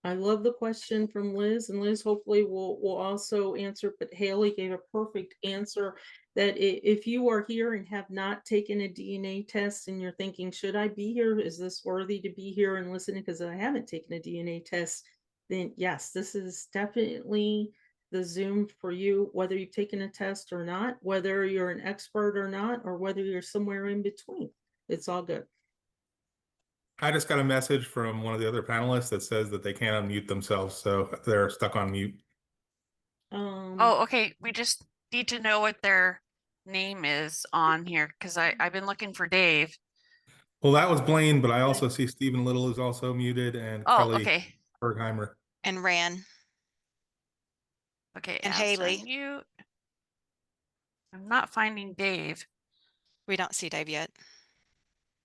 I love the question from Liz, and Liz hopefully will also answer, but Hailey gave a perfect answer that if you are here and have not taken a DNA test and you're thinking, should I be here? Is this worthy to be here and listening? Because I haven't taken a DNA test, then yes, this is definitely the Zoom for you, whether you've taken a test or not, whether you're an expert or not, or whether you're somewhere in between. It's all good. I just got a message from one of the other panelists that says that they can't unmute themselves, so they're stuck on mute. Oh, okay. We just need to know what their name is on here because I've been looking for Dave. Well, that was Blaine, but I also see Stephen Little is also muted and Oh, Kelli okay. Bergheimer. And Ran. Okay, And answer Hailey. mute. I'm not finding Dave. We don't see Dave yet.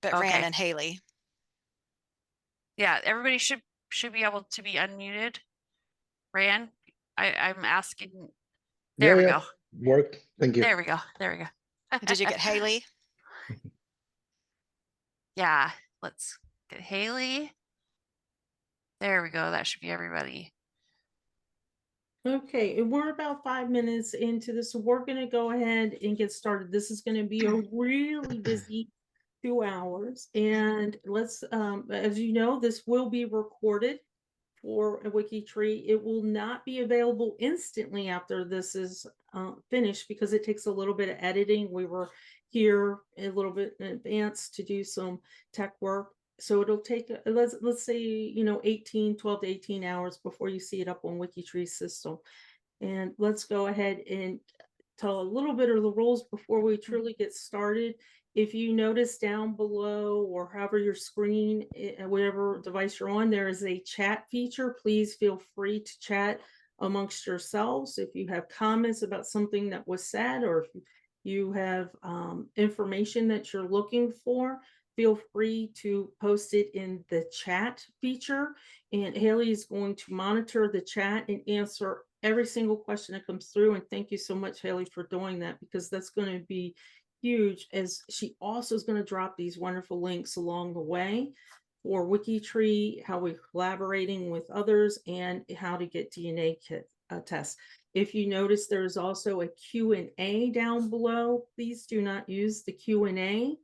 But Okay. Ran and Hailey. Yeah, everybody should be able to be unmuted. Ran, I'm asking. There we go. Worked. Thank you. There we go. There we go. Did you get Hailey? Yeah, let's get Hailey. There we go. That should be everybody. Okay, and we're about 5 minutes into this, so we're going to go ahead and get started. This is going to be a really busy 2 hours, and let's, as you know, this will be recorded for a WikiTree. It will not be available instantly after this is finished because it takes a little bit of editing. We were here a little bit in advance to do some tech work. So it'll take, let's say, 12 to 18 hours before you see it up on WikiTree's system. And let's go ahead and tell a little bit of the rules before we truly get started. If you notice down below or however your screen, whatever device you're on, there is a chat feature. Please feel free to chat amongst yourselves. If you have comments about something that was said, or if you have information that you're looking for, feel free to post it in the chat feature. And Hailey is going to monitor the chat and answer every single question that comes through. And thank you so much, Hailey, for doing that, because that's going to be huge, as she also is going to drop these wonderful links along the way for WikiTree, how we're collaborating with others, and how to get DNA tests. If you notice, there's also a Q&A down below. Please do not use the Q&A.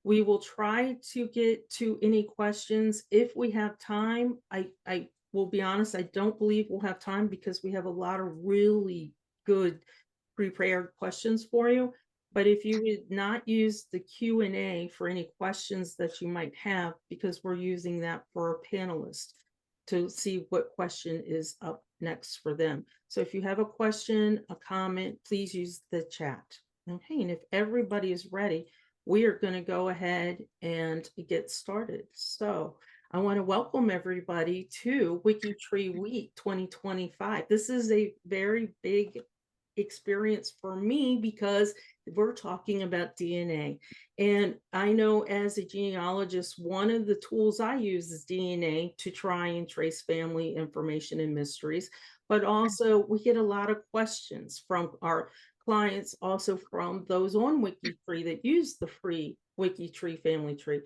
We will try to get to any questions if we have time. I will be honest, I don't believe we'll have time because we have a lot of really good prepared questions for you. But if you would not use the Q&A for any questions that you might have, because we're using that for our panelists to see what question is up next for them. So if you have a question, a comment, please use the chat. Okay, and if everybody is ready, we are going to go ahead and get started. So I want to welcome everybody to WikiTree Week 2025. This is a very big experience for me because we're talking about DNA. And I know as a genealogist, one of the tools I use is DNA to try and trace family information and mysteries. But also we get a lot of questions from our clients, also from those on WikiTree that use the free WikiTree family tree.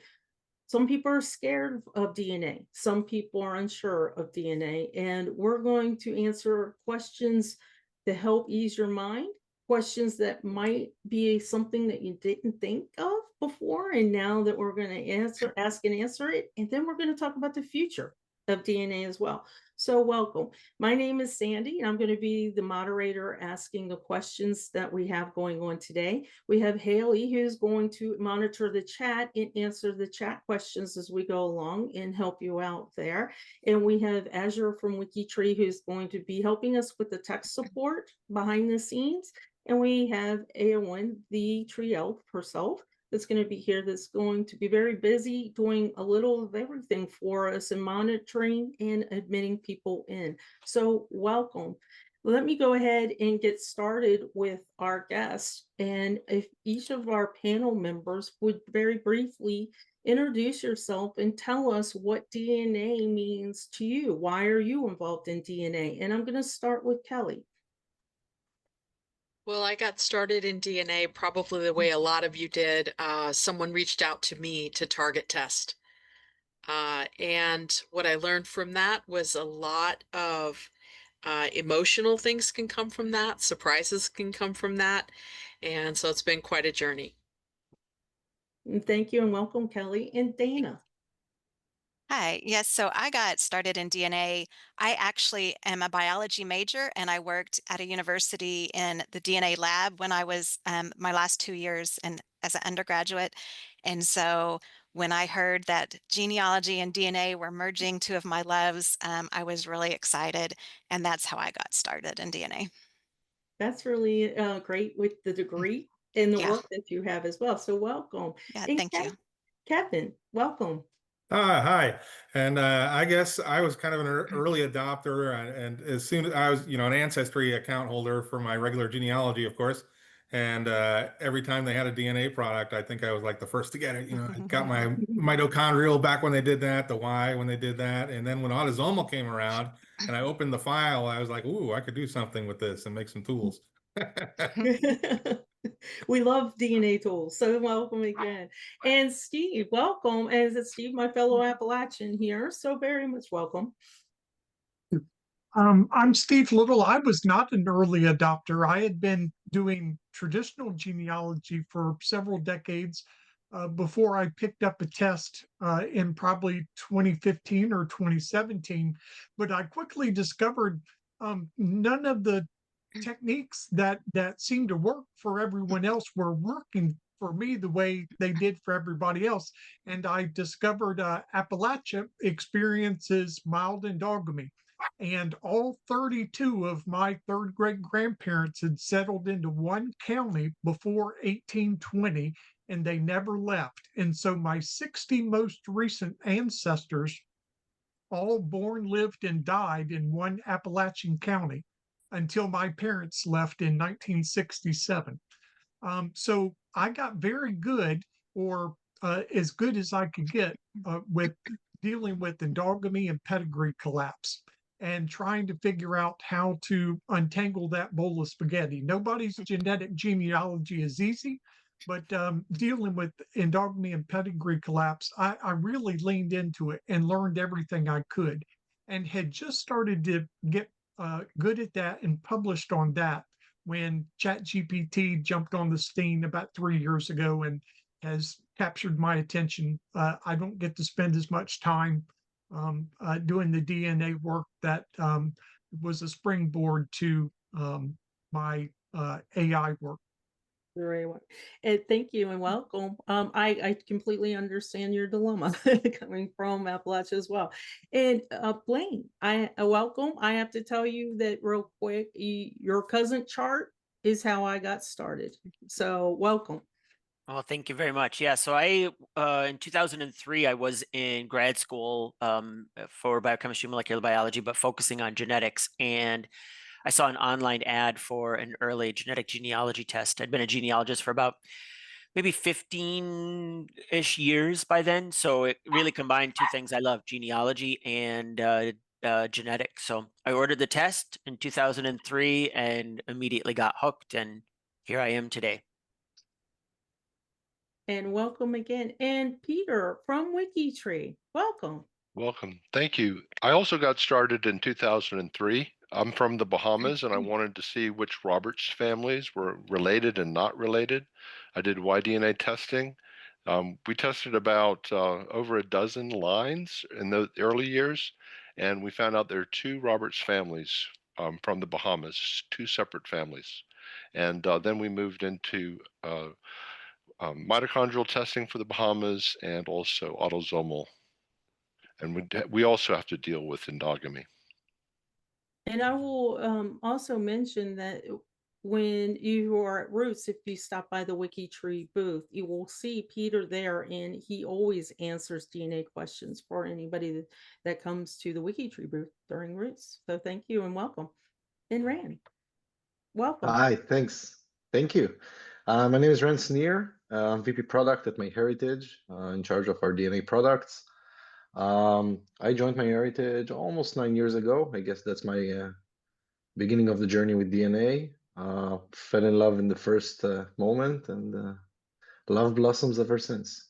Some people are scared of DNA. Some people are unsure of DNA. And we're going to answer questions to help ease your mind, questions that might be something that you didn't think of before. And now that we're going to ask and answer it. And then we're going to talk about the future of DNA as well. So welcome. My name is Sandy, and I'm going to be the moderator asking the questions that we have going on today. We have Hailey, who's going to monitor the chat and answer the chat questions as we go along and help you out there. And we have Azure from WikiTree, who's going to be helping us with the tech support behind the scenes. And we have Aowen, the tree elf herself, that's going to be here, that's going to be very busy doing a little of everything for us and monitoring and admitting people in. So welcome. Let me go ahead and get started with our guests. And if each of our panel members would very briefly introduce yourself and tell us what DNA means to you. Why are you involved in DNA? And I'm going to start with Kelli. Well, I got started in DNA probably the way a lot of you did. Someone reached out to me to target test. And what I learned from that was a lot of emotional things can come from that, surprises can come from that. And so it's been quite a journey. And thank you and welcome, Kelly and Dana. Hi. Yes, so I got started in DNA. I actually am a biology major, and I worked at a university in the DNA lab when I was my last 2 years and as an undergraduate. And so when I heard that genealogy and DNA were merging two of my loves, I was really excited, and that's how I got started in DNA. That's really great with the degree and the Yeah. work that you have as well. So welcome. Yeah, And thank you. Kevin, welcome. Hi. And I guess I was kind of an early adopter, and as soon as I was, an Ancestry account holder for my regular genealogy, of course. And every time they had a DNA product, I think I was like the first to get it. I got my mitochondrial back when they did that, the Y when they did that. And then when autosomal came around and I opened the file, I was like, ooh, I could do something with this and make some tools. We love DNA tools, so welcome again. And Steve, welcome. And it's Steve, my fellow Appalachian here, so very much welcome. I'm Steve Little. I was not an early adopter. I had been doing traditional genealogy for several decades before I picked up a test in probably 2015 or 2017. But I quickly discovered none of the techniques that seemed to work for everyone else were working for me the way they did for everybody else. And I discovered Appalachia experiences mild endogamy. And all 32 of my third great grandparents had settled into one county before 1820, and they never left. And so my 60 most recent ancestors, all born, lived, and died in one Appalachian county until my parents left in 1967. So I got very good, or as good as I could get, with dealing with endogamy and pedigree collapse and trying to figure out how to untangle that bowl of spaghetti. Nobody's genetic genealogy is easy, but dealing with endogamy and pedigree collapse, I really leaned into it and learned everything I could, and had just started to get good at that and published on that when ChatGPT jumped on the scene about 3 years ago and has captured my attention. I don't get to spend as much time doing the DNA work that was a springboard to my AI work. Very well. And thank you and welcome. I completely understand your dilemma coming from Appalachia as well. And Blaine, I welcome. I have to tell you that real quick. Your cousin chart is how I got started. So welcome. Well, thank you very much. Yeah, so I in 2003 I was in grad school for biochemistry and molecular biology, but focusing on genetics. And I saw an online ad for an early genetic genealogy test. I'd been a genealogist for about maybe 15-ish years by then. So it really combined two things I love, genealogy and genetics. So I ordered the test in 2003 and immediately got hooked. And here I am today. And welcome again. And Peter from WikiTree, welcome. Welcome. Thank you. I also got started in 2003. I'm from the Bahamas, and I wanted to see which Roberts families were related and not related. I did Y-DNA testing. We tested about over a dozen lines in the early years, and we found out there are two Roberts families from the Bahamas, two separate families. And then we moved into mitochondrial testing for the Bahamas and also autosomal. And we also have to deal with endogamy. And I will also mention that when you are at Roots, if you stop by the WikiTree booth, you will see Peter there, and he always answers DNA questions for anybody that comes to the WikiTree booth during Roots. So thank you and welcome. And Rand, welcome. Hi, thanks. Thank you. My name is Rand Snir. I'm VP Product at MyHeritage, in charge of our DNA products. I joined MyHeritage almost 9 years ago. I guess that's my beginning of the journey with DNA. Fell in love in the first moment, and love blossoms ever since.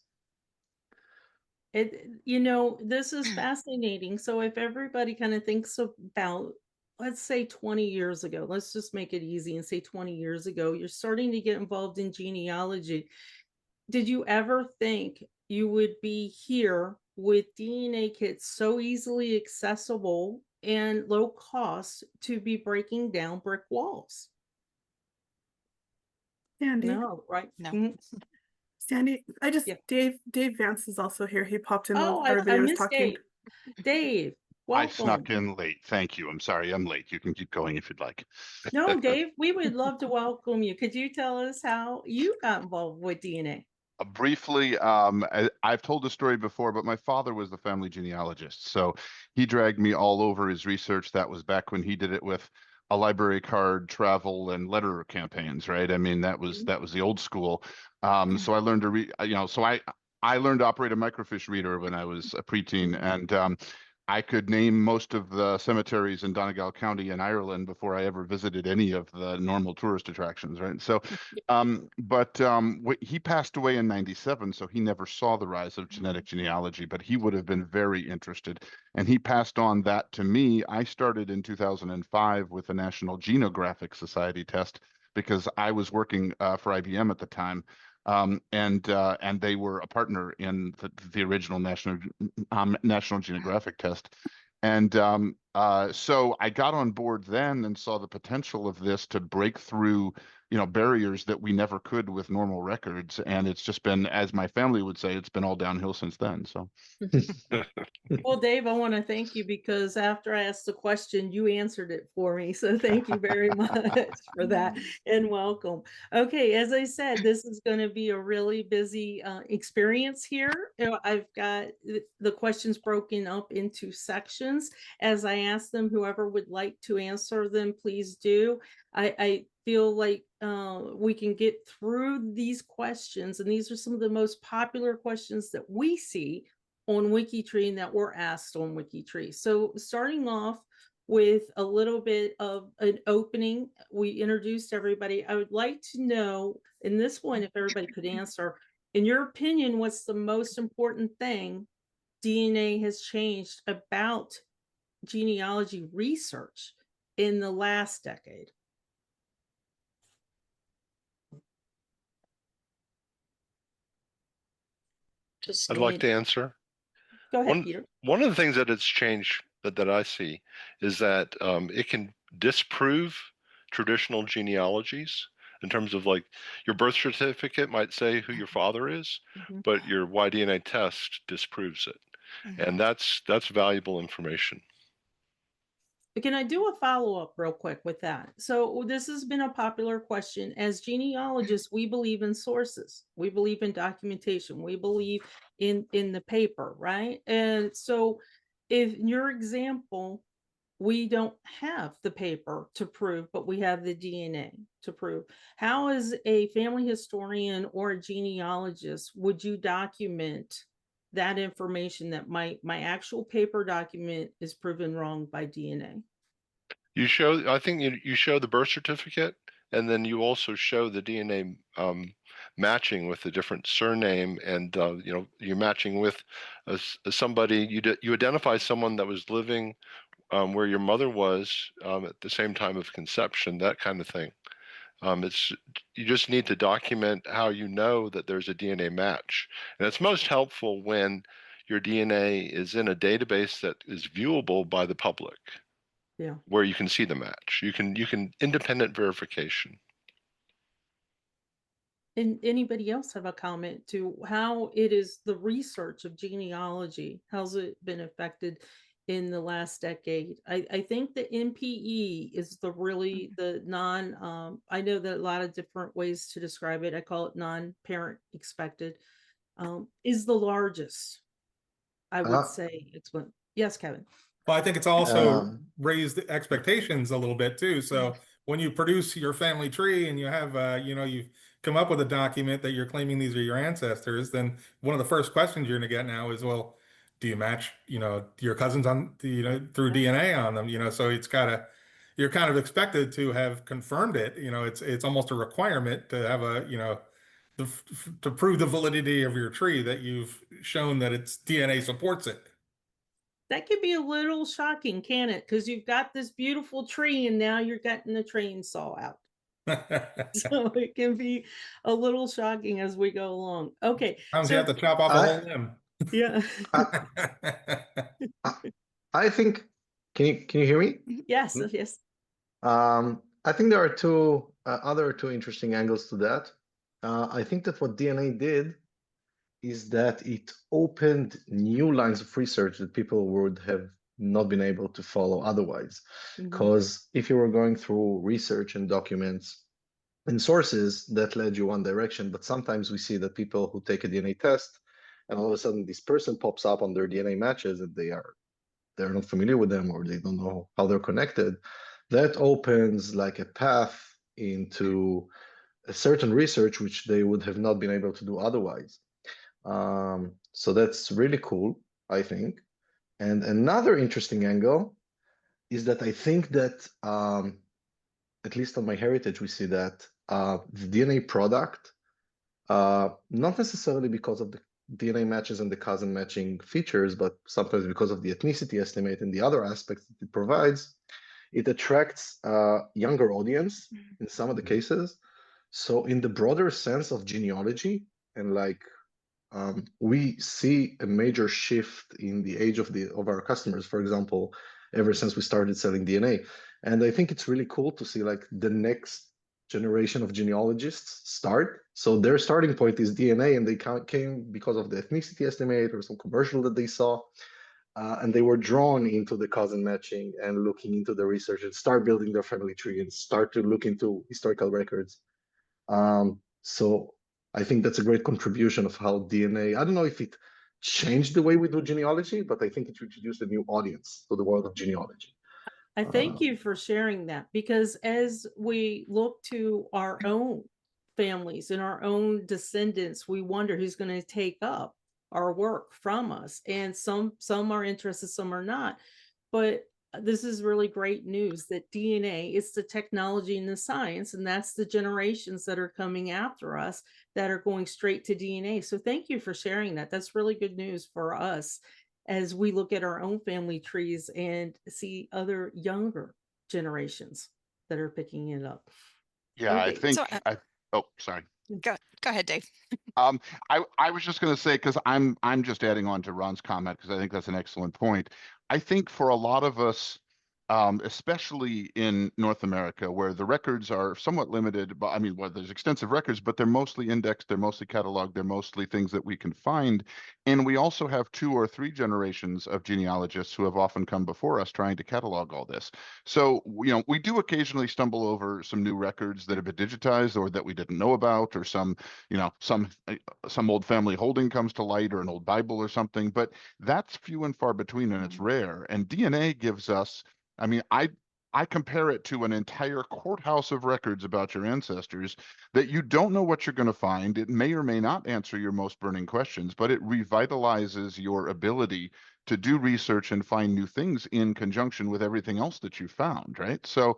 This is fascinating. So if everybody kind of thinks about, let's say 20 years ago, let's just make it easy and say 20 years ago, you're starting to get involved in genealogy. Did you ever think you would be here with DNA kits so easily accessible and low cost to be breaking down brick walls? Sandy. No, right? No. Mhm. Sandy, Yeah. Dave Vance is also here. He popped in Oh, while I everybody was missed talking. Dave. Dave, I snuck welcome. in late. Thank you. I'm sorry I'm late. You can keep going if you'd like. No, Dave, we would love to welcome you. Could you tell us how you got involved with DNA? Briefly, I've told the story before, but my father was the family genealogist. So he dragged me all over his research. That was back when he did it with a library card, travel, and letter campaigns, right? I mean, that was the old school. So I learned to read, so I learned to operate a microfiche reader when I was a preteen, and I could name most of the cemeteries in Donegal County in Ireland before I ever visited any of the normal tourist attractions, right? So, he passed away in '97, so he never saw the rise of genetic genealogy, but he would have been very interested. And he passed on that to me. I started in 2005 with a National Genographic Society test because I was working for IBM at the time. And they were a partner in the original National Geographic test. And so I got on board then and saw the potential of this to break through, barriers that we never could with normal records. And it's just been, as my family would say, it's been all downhill since then. So. Well, Dave, I want to thank you because after I asked the question, you answered it for me. So thank you very much for that and welcome. Okay, as I said, this is going to be a really busy experience here. I've got the questions broken up into sections. As I ask them, whoever would like to answer them, please do. I feel like we can get through these questions, and these are some of the most popular questions that we see on WikiTree and that were asked on WikiTree. So starting off with a little bit of an opening, we introduced everybody. I would like to know in this one, if everybody could answer, in your opinion, what's the most important thing DNA has changed about genealogy research in the last decade? I'd like to answer. Go ahead, Peter. One of the things that has changed that I see is that it can disprove traditional genealogies in terms of, like, your birth certificate might say who your father is, but your Y-DNA test disproves it. And that's valuable information. Can I do a follow-up real quick with that? So this has been a popular question. As genealogists, we believe in sources. We believe in documentation. We believe in the paper, right? And so if in your example, we don't have the paper to prove, but we have the DNA to prove. How, as a family historian or a genealogist, would you document that information that my actual paper document is proven wrong by DNA? I think you show the birth certificate, and then you also show the DNA matching with the different surname, and you're matching with somebody. You identify someone that was living where your mother was at the same time of conception, that kind of thing. You just need to document how you know that there's a DNA match, and it's most helpful when your DNA is in a database that is viewable by the public. Yeah. Where you can see the match. You can independent verification. And anybody else have a comment to how it is the research of genealogy? How's it been affected in the last decade? I think the NPE is the I know that a lot of different ways to describe it. I call it non-parent expected, is the largest. I would say it's one. Yes, Kevin. Well, I think it's also raised the expectations a little bit too. So when you produce your family tree and you have, you've come up with a document that you're claiming these are your ancestors, then one of the first questions you're going to get now is, well, do you match, your cousins on, through DNA on them? So you're kind of expected to have confirmed it. It's almost a requirement to have to prove the validity of your tree that you've shown that its DNA supports it. That can be a little shocking, can it? Because you've got this beautiful tree and now you're getting the chainsaw out. So it can be a little shocking as we go along. Okay. Sometimes you have to chop off a whole limb. Yeah. I think, can you hear me? Yes, yes. I think there are two other two interesting angles to that. I think that what DNA did is that it opened new lines of research that people would have not been able to follow otherwise. Because if you were going through research and documents and sources, that led you one direction. But sometimes we see that people who take a DNA test and all of a sudden this person pops up on their DNA matches and they're not familiar with them or they don't know how they're connected. That opens like a path into a certain research which they would have not been able to do otherwise. So that's really cool, I think. And another interesting angle is that I think that, at least on MyHeritage, we see that the DNA product, not necessarily because of the DNA matches and the cousin matching features, but sometimes because of the ethnicity estimate and the other aspects that it provides, it attracts a younger audience in some of the cases. So in the broader sense of genealogy, and like we see a major shift in the age of our customers, for example, ever since we started selling DNA. And I think it's really cool to see like the next generation of genealogists start. So their starting point is DNA, and they came because of the ethnicity estimate or some commercial that they saw. And they were drawn into the cousin matching and looking into the research and start building their family tree and start to look into historical records. So I think that's a great contribution of how DNA, I don't know if it changed the way we do genealogy, but I think it introduced a new audience to the world of genealogy. I thank you for sharing that, because as we look to our own families and our own descendants, we wonder who's going to take up our work from us. And some are interested, some are not. But this is really great news that DNA is the technology and the science, and that's the generations that are coming after us that are going straight to DNA. So thank you for sharing that. That's really good news for us as we look at our own family trees and see other younger generations that are picking it up. Yeah, I Okay. think So, oh, sorry. Go ahead, Dave. I was just going to say, because I'm just adding on to Ron's comment, because I think that's an excellent point. I think for a lot of us, especially in North America, where the records are somewhat limited, but I mean, well, there's extensive records, but they're mostly indexed, they're mostly cataloged, they're mostly things that we can find. And we also have 2 or 3 generations of genealogists who have often come before us trying to catalog all this. So, you know, we do occasionally stumble over some new records that have been digitized or that we didn't know about, or some, you know, some old family holding comes to light, or an old Bible or something, but that's few and far between, and it's rare. And DNA gives us, I mean, I compare it to an entire courthouse of records about your ancestors that you don't know what you're going to find. It may or may not answer your most burning questions, but it revitalizes your ability to do research and find new things in conjunction with everything else that you found, right? So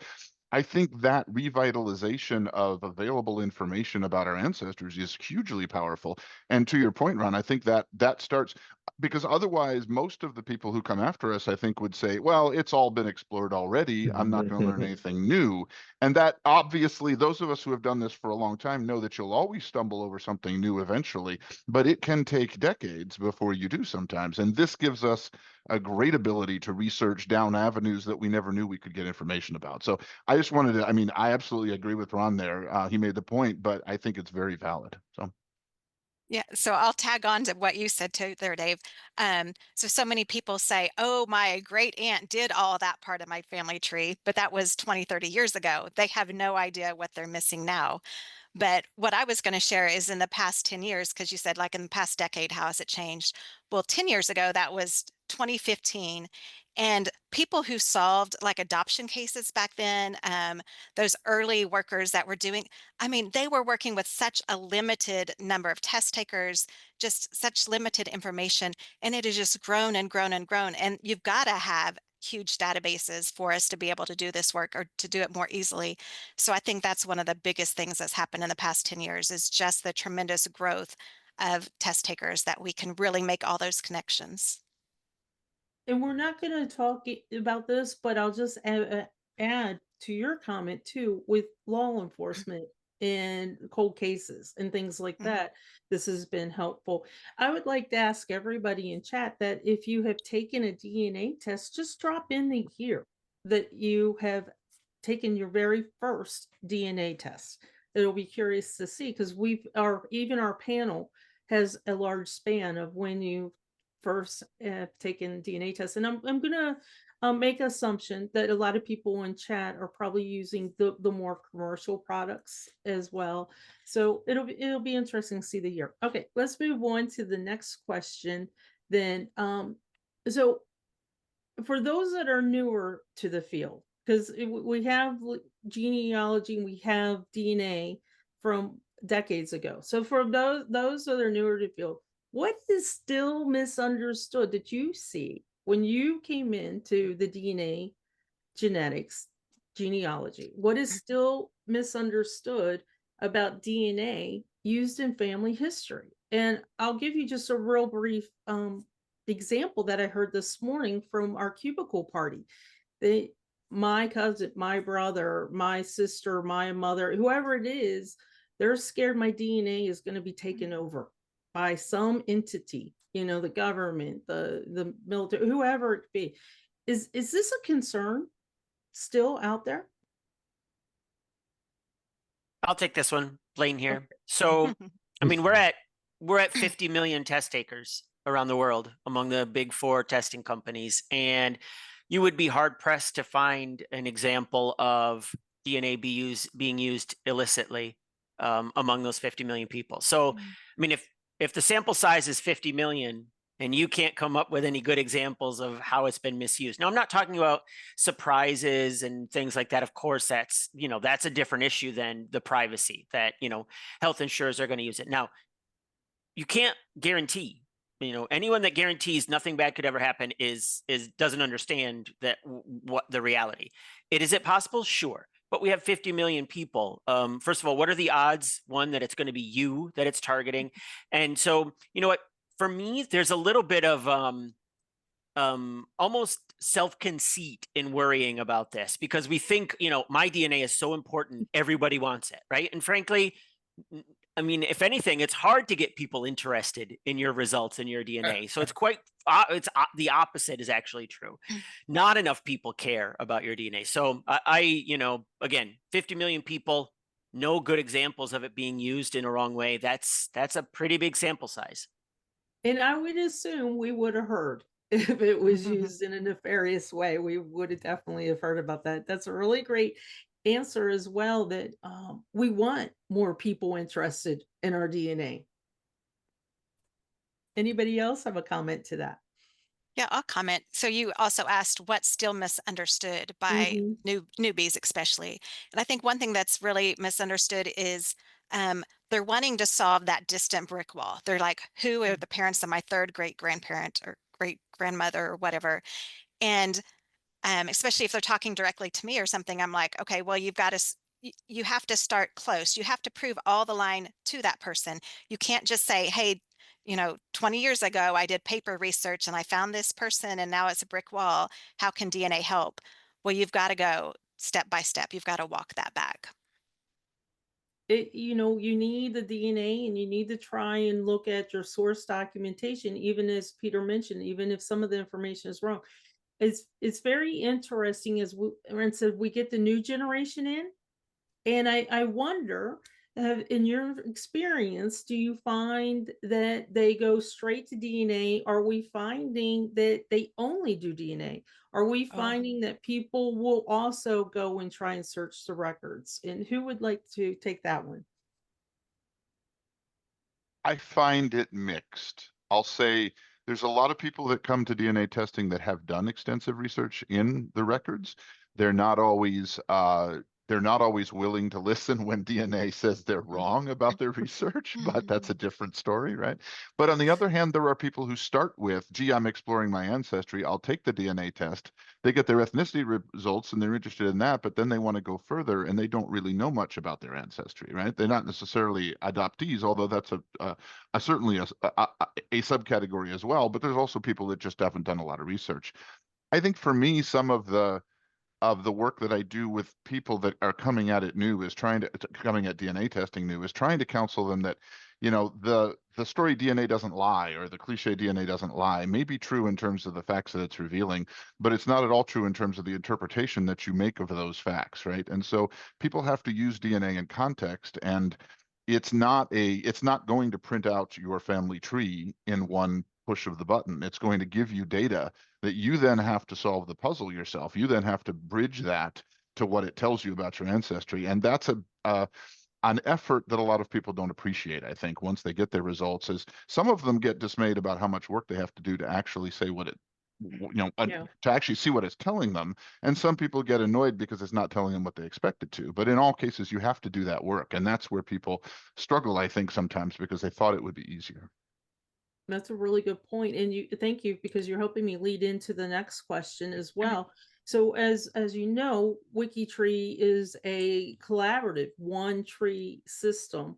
I think that revitalization of available information about our ancestors is hugely powerful. And to your point, Ron, I think that starts, because otherwise most of the people who come after us, I think, would say, well, it's all been explored already. I'm not going to learn anything new. And that, obviously, those of us who have done this for a long time know that you'll always stumble over something new eventually, but it can take decades before you do sometimes. And this gives us a great ability to research down avenues that we never knew we could get information about. So I just wanted to, I mean, I absolutely agree with Ron there. He made the point, but I think it's very valid. So. Yeah, so I'll tag on to what you said too there, Dave. So many people say, oh, my great aunt did all that part of my family tree, but that was 20, 30 years ago. They have no idea what they're missing now. But what I was going to share is in the past 10 years, because you said like in the past decade, how has it changed? Well, 10 years ago, that was 2015. And people who solved like adoption cases back then, those early workers that were doing, I mean, they were working with such a limited number of test takers, just such limited information. And it has just grown and grown and grown. And you've got to have huge databases for us to be able to do this work or to do it more easily. So I think that's one of the biggest things that's happened in the past 10 years is just the tremendous growth of test takers that we can really make all those connections. And we're not going to talk about this, but I'll just add to your comment too, with law enforcement and cold cases and things like that. This has been helpful. I would like to ask everybody in chat that if you have taken a DNA test, just drop in the year that you have taken your very first DNA test. It'll be curious to see, because even our panel has a large span of when you first taken DNA tests. And I'm going to make assumption that a lot of people in chat are probably using the more commercial products as well. So it'll be interesting to see the year. Okay, let's move on to the next question then. So for those that are newer to the field, because we have genealogy and we have DNA from decades ago. So for those that are newer to the field, what is still misunderstood that you see when you came into the DNA genetics genealogy? What is still misunderstood about DNA used in family history? And I'll give you just a real brief example that I heard this morning from our cubicle party. My cousin, my brother, my sister, my mother, whoever it is, they're scared my DNA is going to be taken over by some entity, the government, the military, whoever it be. Is this a concern still out there? I'll take this one, Blaine here. Okay. So, I mean, we're at 50 million test takers around the world among the big 4 testing companies, and you would be hard pressed to find an example of DNA being used illicitly among those 50 million people. So, I mean, if the sample size is 50 million and you can't come up with any good examples of how it's been misused. Now, I'm not talking about surprises and things like that. Of course, that's a different issue than the privacy that, health insurers are going to use it. Now, you can't guarantee, anyone that guarantees nothing bad could ever happen doesn't understand what the reality. Is it possible? Sure. But we have 50 million people. First of all, what are the odds, one, that it's going to be you that it's targeting? And so, you know what, for me, there's a little bit of almost self-conceit in worrying about this, because we think, my DNA is so important, everybody wants it, right? And frankly, I mean, if anything, it's hard to get people interested in your results and your DNA. So it's the opposite is actually true. Not enough people care about your DNA. So again, 50 million people, no good examples of it being used in a wrong way. That's a pretty big sample size. And I would assume we would have heard if it was used in a nefarious way. We would have definitely have heard about that. That's a really great answer as well, that we want more people interested in our DNA. Anybody else have a comment to that? Yeah, I'll comment. So you also asked what's still misunderstood by newbies, especially. And I think one thing that's really misunderstood is they're wanting to solve that distant brick wall. They're like, who are the parents of my third great grandparent or great grandmother or whatever? And especially if they're talking directly to me or something, I'm like, okay, well, you have to start close. You have to prove all the line to that person. You can't just say, hey, 20 years ago, I did paper research and I found this person and now it's a brick wall. How can DNA help? Well, you've got to go step by step. You've got to walk that back. You need the DNA and you need to try and look at your source documentation, even as Peter mentioned, even if some of the information is wrong. It's very interesting as we get the new generation in. And I wonder, in your experience, do you find that they go straight to DNA? Are we finding that they only do DNA? Are we finding that people will also go and try and search the records? And who would like to take that one? I find it mixed. I'll say there's a lot of people that come to DNA testing that have done extensive research in the records. They're not always They're not always willing to listen when DNA says they're wrong about their research, but that's a different story, right? But on the other hand, there are people who start with, gee, I'm exploring my ancestry. I'll take the DNA test. They get their ethnicity results and they're interested in that, but then they want to go further and they don't really know much about their ancestry, right? They're not necessarily adoptees, although that's certainly a subcategory as well. But there's also people that just haven't done a lot of research. I think for me, some of the work that I do with people that are coming at it new is coming at DNA testing new is trying to counsel them that, you know, the story DNA doesn't lie, or the cliche DNA doesn't lie, may be true in terms of the facts that it's revealing, but it's not at all true in terms of the interpretation that you make of those facts, right? And so people have to use DNA in context, and it's not going to print out your family tree in one push of the button. It's going to give you data that you then have to solve the puzzle yourself. You then have to bridge that to what it tells you about your ancestry. And that's an effort that a lot of people don't appreciate, I think, once they get their results. Is some of them get dismayed about how much work they have to do to actually say what it, you know, to actually see what it's telling them. And some people get annoyed because it's not telling them what they expect it to. But in all cases, you have to do that work. And that's where people struggle, I think, sometimes because they thought it would be easier. That's a really good point. And thank you, because you're helping me lead into the next question as well. So as you know, WikiTree is a collaborative one tree system.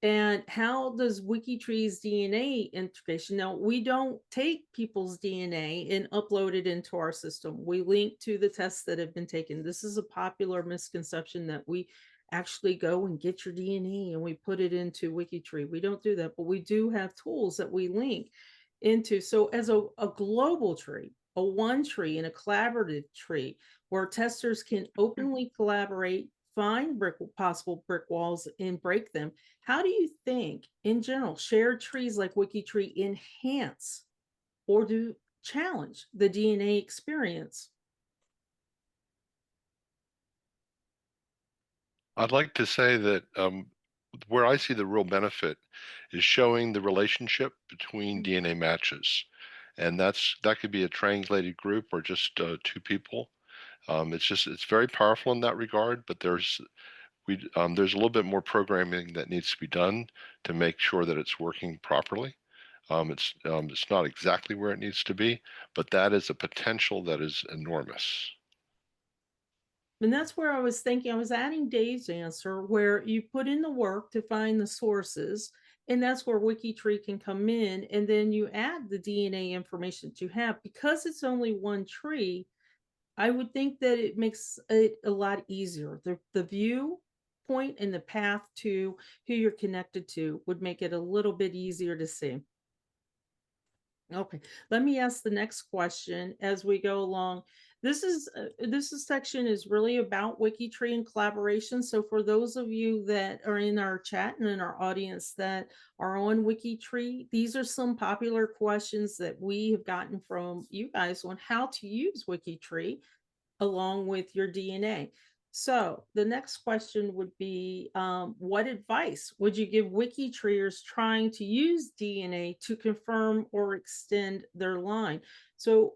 And how does WikiTree's DNA integration? Now, we don't take people's DNA and upload it into our system. We link to the tests that have been taken. This is a popular misconception that we actually go and get your DNA and we put it into WikiTree. We don't do that, but we do have tools that we link into. So as a global tree, a one tree and a collaborative tree where testers can openly collaborate, find possible brick walls and break them. How do you think, in general, shared trees like WikiTree enhance or do challenge the DNA experience? I'd like to say that where I see the real benefit is showing the relationship between DNA matches. And that could be a triangulated group or just two people. It's very powerful in that regard, but there's a little bit more programming that needs to be done to make sure that it's working properly. It's not exactly where it needs to be, but that is a potential that is enormous. And that's where I was thinking, I was adding Dave's answer, where you put in the work to find the sources, and that's where WikiTree can come in, and then you add the DNA information that you have. Because it's only one tree, I would think that it makes it a lot easier. The view point and the path to who you're connected to would make it a little bit easier to see. Okay, let me ask the next question as we go along. This section is really about WikiTree and collaboration. So for those of you that are in our chat and in our audience that are on WikiTree, these are some popular questions that we have gotten from you guys on how to use WikiTree along with your DNA. So the next question would be, what advice would you give WikiTreeers trying to use DNA to confirm or extend their line? So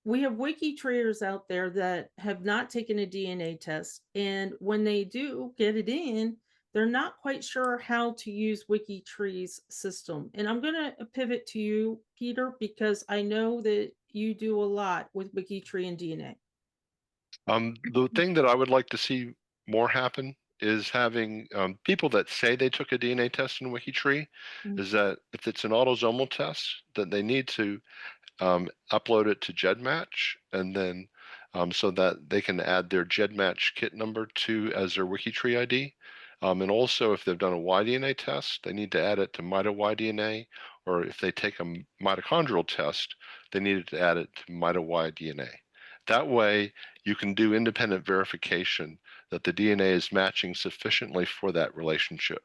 we have WikiTreeers out there that have not taken a DNA test, and when they do get it in, they're not quite sure how to use WikiTree's system. And I'm going to pivot to you, Peter, because I know that you do a lot with WikiTree and DNA. The thing that I would like to see more happen is having people that say they took a DNA test in WikiTree, is that if it's an autosomal test, that they need to upload it to GEDmatch, and then so that they can add their GEDmatch kit number as their WikiTree ID. And also, if they've done a Y-DNA test, they need to add it to MitoY-DNA, or if they take a mitochondrial test, they need to add it to MitoY-DNA. That way, you can do independent verification that the DNA is matching sufficiently for that relationship.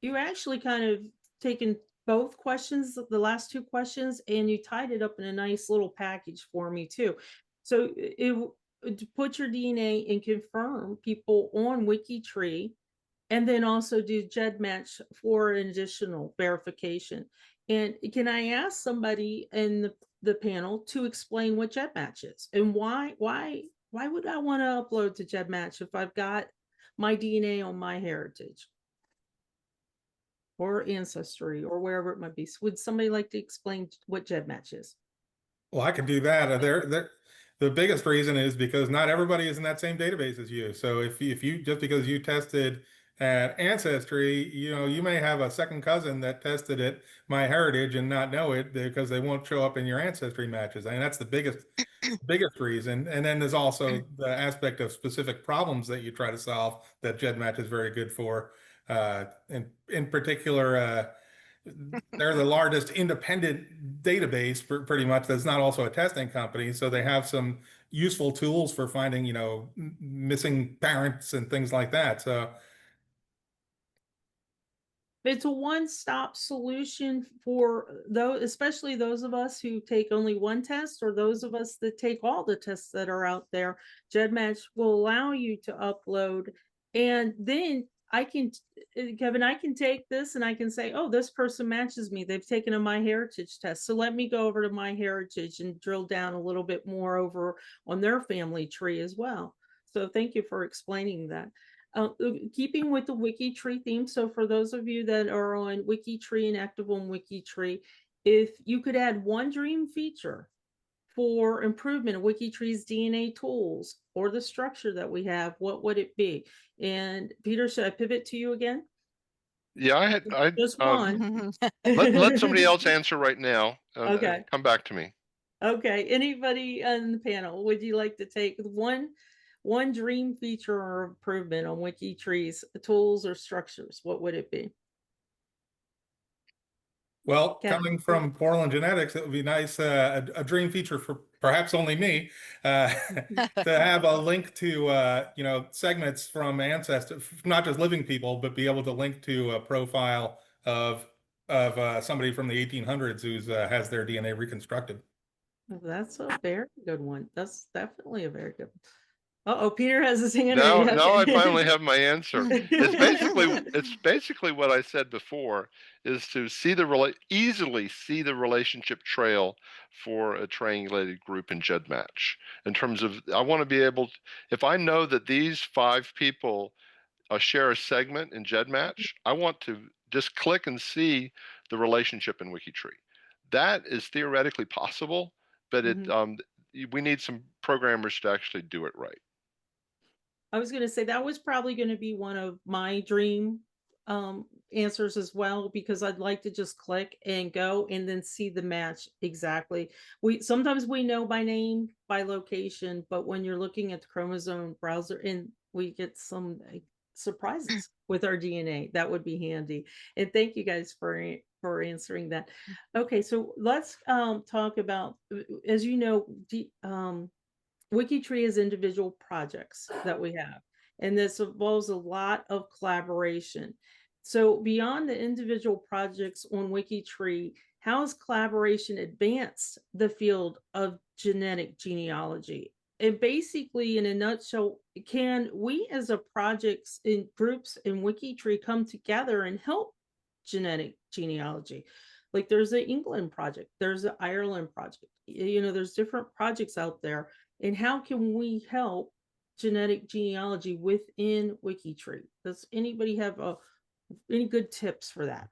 You actually kind of taken both questions, the last two questions, and you tied it up in a nice little package for me too. So to put your DNA and confirm people on WikiTree, and then also do GEDmatch for an additional verification. And can I ask somebody in the panel to explain what GEDmatch is and why why would I want to upload to GEDmatch if I've got my DNA on MyHeritage or Ancestry or wherever it might be? So would somebody like to explain what GEDmatch is? Well, I can do that. The biggest reason is because not everybody is in that same database as you. So if you just because you tested at Ancestry, you may have a second cousin that tested at MyHeritage and not know it because they won't show up in your Ancestry matches. I mean, that's the biggest reason. And then there's also the aspect of specific problems that you try to solve that GEDmatch is very good for. In particular, they're the largest independent database pretty much that's not also a testing company. So they have some useful tools for finding, missing parents and things like that. So it's a one-stop solution for those, especially those of us who take only one test or those of us that take all the tests that are out there. GEDmatch will allow you to upload, and then Kevin, I can take this and I can say, oh, this person matches me. They've taken a MyHeritage test. So let me go over to MyHeritage and drill down a little bit more over on their family tree as well. So thank you for explaining that. Keeping with the WikiTree theme, so for those of you that are on WikiTree and active on WikiTree, if you could add one dream feature for improvement of WikiTree's DNA tools or the structure that we have, what would it be? And Peter, should I pivot to you again? Yeah, Just one. let somebody else answer right now. Okay. Come back to me. Okay. Anybody on the panel, would you like to take one dream feature or improvement on WikiTree's tools or structures? What would it be? well, Kevin. coming from Borland Genetics, it would be nice, a dream feature for perhaps only me, to have a link to, segments from ancestors, not just living people, but be able to link to a profile of somebody from the 1800s who's has their DNA reconstructed. That's a very good one. That's definitely a very good one. Uh-oh, Peter has his hand Now, raised. now I Okay. finally have my answer. It's basically what I said before, is to easily see the relationship trail for a triangulated group in GEDmatch. In terms of, I want to be able to, if I know that these 5 people share a segment in GEDmatch, I want to just click and see the relationship in WikiTree. That is theoretically possible, but we need some programmers to actually do it right. I was going to say that was probably going to be one of my dream answers as well, because I'd like to just click and go and then see the match exactly. Sometimes we know by name, by location, but when you're looking at the chromosome browser and we get some surprises with our DNA, that would be handy. And thank you guys for answering that. Okay, so let's talk about, as you know, WikiTree is individual projects that we have, and this involves a lot of collaboration. So beyond the individual projects on WikiTree, how has collaboration advanced the field of genetic genealogy? And basically, in a nutshell, can we as a projects in groups in WikiTree come together and help genetic genealogy? Like there's an England project, there's an Ireland project, there's different projects out there. And how can we help genetic genealogy within WikiTree? Does anybody have any good tips for that?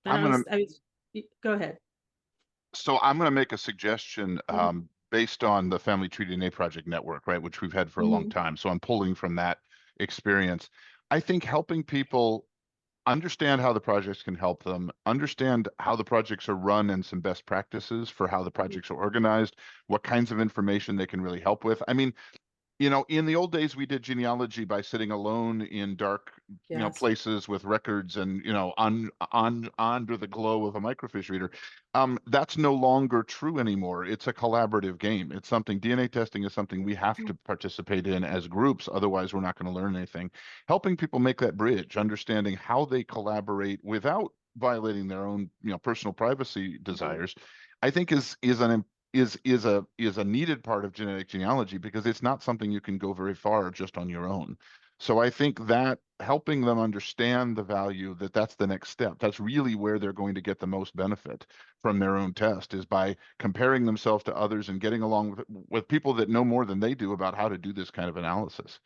Go ahead. So I'm going to make a suggestion based on the Family Tree DNA Project Network, right, which we've had for a long time. So I'm pulling from that experience. I think helping people understand how the projects can help them, understand how the projects are run and some best practices for how the projects are organized, what kinds of information they can really help with. I mean, in the old days, we did genealogy by sitting alone in dark, places with records and, under the glow of a microfiche reader. That's no longer true anymore. It's a collaborative game. It's something, DNA testing is something we have to participate in as groups. Otherwise, we're not going to learn anything. Helping people make that bridge, understanding how they collaborate without violating their own, personal privacy desires, I think is a needed part of genetic genealogy, because it's not something you can go very far just on your own. So I think that helping them understand the value, that that's the next step. That's really where they're going to get the most benefit from their own test, is by comparing themselves to others and getting along with people that know more than they do about how to do this kind of analysis.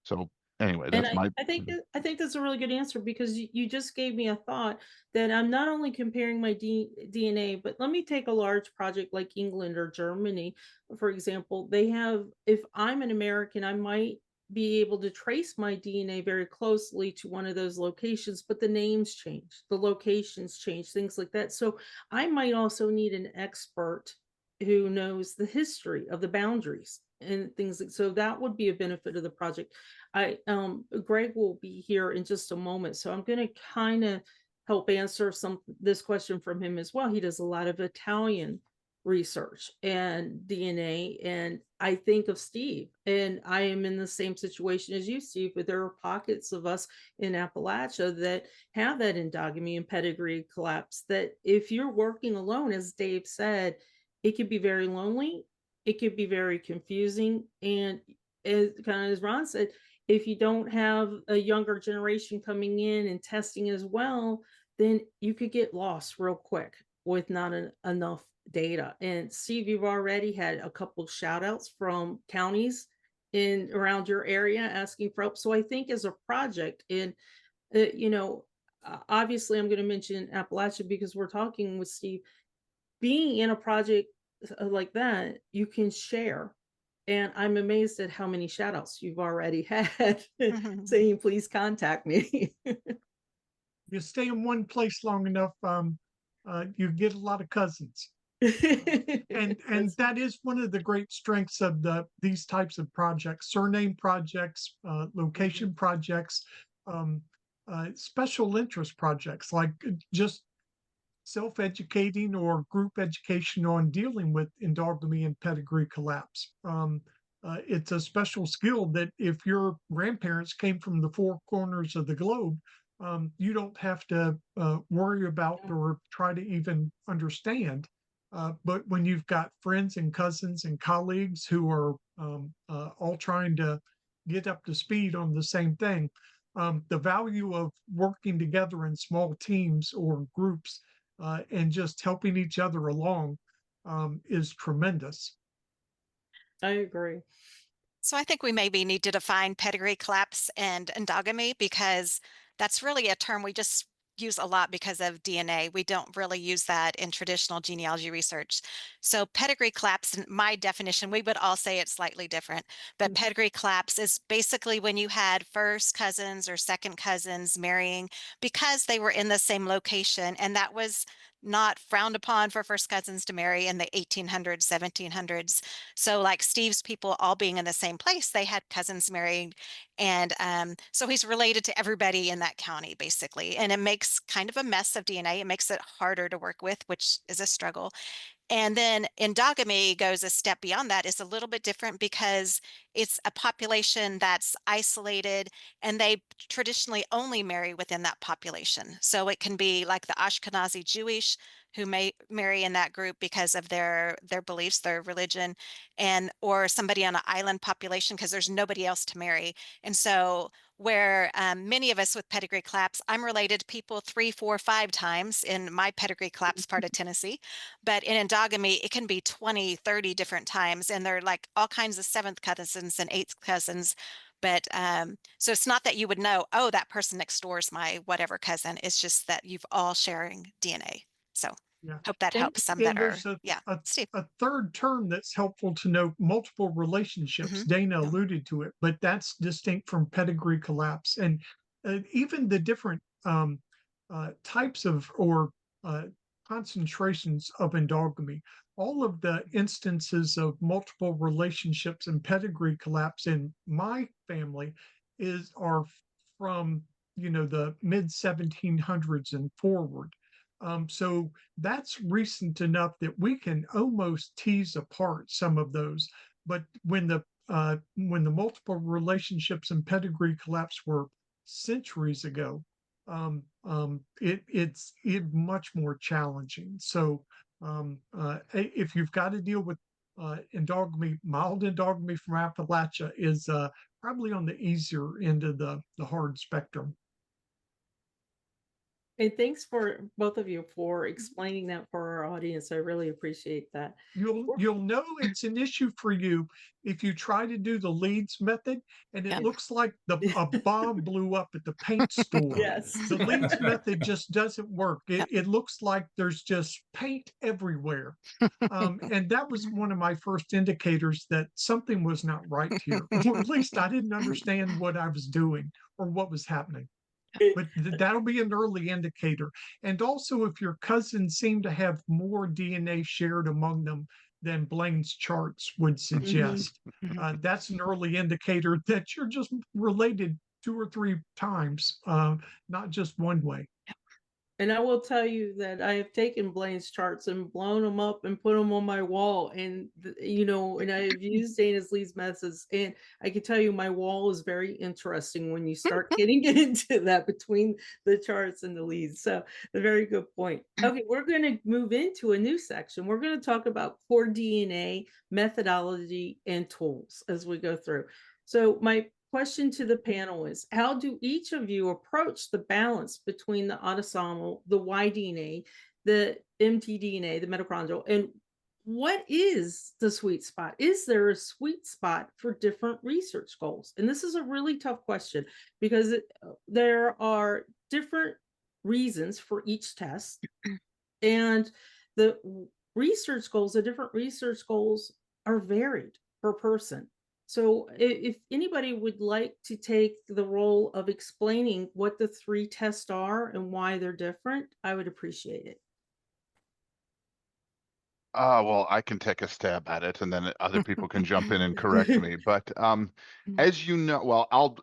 So anyway, And that's my. I think that's a really good answer, because you just gave me a thought that I'm not only comparing my DNA, but let me take a large project like England or Germany, for example. They have, if I'm an American, I might be able to trace my DNA very closely to one of those locations, but the names change, the locations change, things like that. So I might also need an expert who knows the history of the boundaries and things like, so that would be a benefit of the project. Greg will be here in just a moment, so I'm going to kind of help answer this question from him as well. He does a lot of Italian research and DNA, and I think of Steve, and I am in the same situation as you, Steve, but there are pockets of us in Appalachia that have that endogamy and pedigree collapse, that if you're working alone, as Dave said, it could be very lonely, it could be very confusing, and as Ron said, if you don't have a younger generation coming in and testing as well, then you could get lost real quick with not enough data. And Steve, you've already had a couple shout outs from counties in around your area asking for help. So I think as a project, and obviously I'm going to mention Appalachia because we're talking with Steve, being in a project like that, you can share. And I'm amazed at how many shout outs you've already had saying, please contact me. You stay in one place long enough, you get a lot of cousins. And that is one of the great strengths of these types of projects: surname projects, location projects, special interest projects, like just self-educating or group education on dealing with endogamy and pedigree collapse. It's a special skill that if your grandparents came from the four corners of the globe, you don't have to worry about or try to even understand. But when you've got friends and cousins and colleagues who are all trying to get up to speed on the same thing, the value of working together in small teams or groups and just helping each other along is tremendous. I agree. So I think we maybe need to define pedigree collapse and endogamy, because that's really a term we just use a lot because of DNA. We don't really use that in traditional genealogy research. So pedigree collapse, in my definition, we would all say it's slightly different, but pedigree collapse is basically when you had first cousins or second cousins marrying because they were in the same location, and that was not frowned upon for first cousins to marry in the 1800s, 1700s. So like Steve's people all being in the same place, they had cousins married. And so he's related to everybody in that county, basically. And it makes kind of a mess of DNA. It makes it harder to work with, which is a struggle. And then endogamy goes a step beyond that. It's a little bit different because it's a population that's isolated, and they traditionally only marry within that population. So it can be like the Ashkenazi Jewish who may marry in that group because of their beliefs, their religion, and or somebody on an island population because there's nobody else to marry. And so where many of us with pedigree collapse, I'm related to people 3, 4, 5 times in my pedigree collapse part of Tennessee. But in endogamy, it can be 20, 30 different times. And they're like all kinds of 7th cousins and 8th cousins. But so it's not that you would know, oh, that person next door is my whatever cousin. It's just that you've all sharing DNA. So Yeah. hope that And, helps some and that are, there's yeah, Steve. a third term that's helpful to note: multiple relationships. Dana alluded to it, but that's distinct from pedigree collapse. And even the different types of or concentrations of endogamy, all of the instances of multiple relationships and pedigree collapse in my family are from the mid 1700s and forward. So that's recent enough that we can almost tease apart some of those. But when the multiple relationships and pedigree collapse were centuries ago, it's much more challenging. So if you've got to deal with endogamy, mild endogamy from Appalachia is probably on the easier end of the hard spectrum. And thanks for both of you for explaining that for our audience. I really appreciate that. You'll know it's an issue for you if you try to do the Leeds method and it Yep. looks like a bomb blew up at the paint store. Yes. The Leeds method just doesn't work. Yep. It looks like there's just paint everywhere. And that was one of my first indicators that something was not right here. Or at least I didn't understand what I was doing or what was happening. But that'll be an early indicator. And also, if your cousins seem to have more DNA shared among them than Blaine's charts would suggest, that's an early indicator that you're just related 2 or 3 times, not just one way. And I will tell you that I have taken Blaine's charts and blown them up and put them on my wall. And, and I've used Dana's Leeds methods. And I can tell you my wall is very interesting when you start getting into that between the charts and the leads. So a very good point. Okay, we're going to move into a new section. We're going to talk about core DNA methodology and tools as we go through. So my question to the panel is, how do each of you approach the balance between the autosomal, the Y-DNA, the mtDNA, the mitochondrial, and what is the sweet spot? Is there a sweet spot for different research goals? And this is a really tough question because there are different reasons for each test, and the research goals, the different research goals are varied per person. So if anybody would like to take the role of explaining what the 3 tests are and why they're different, I would appreciate it. Well, I can take a stab at it, and then other people can jump in and correct me. But as you know, well,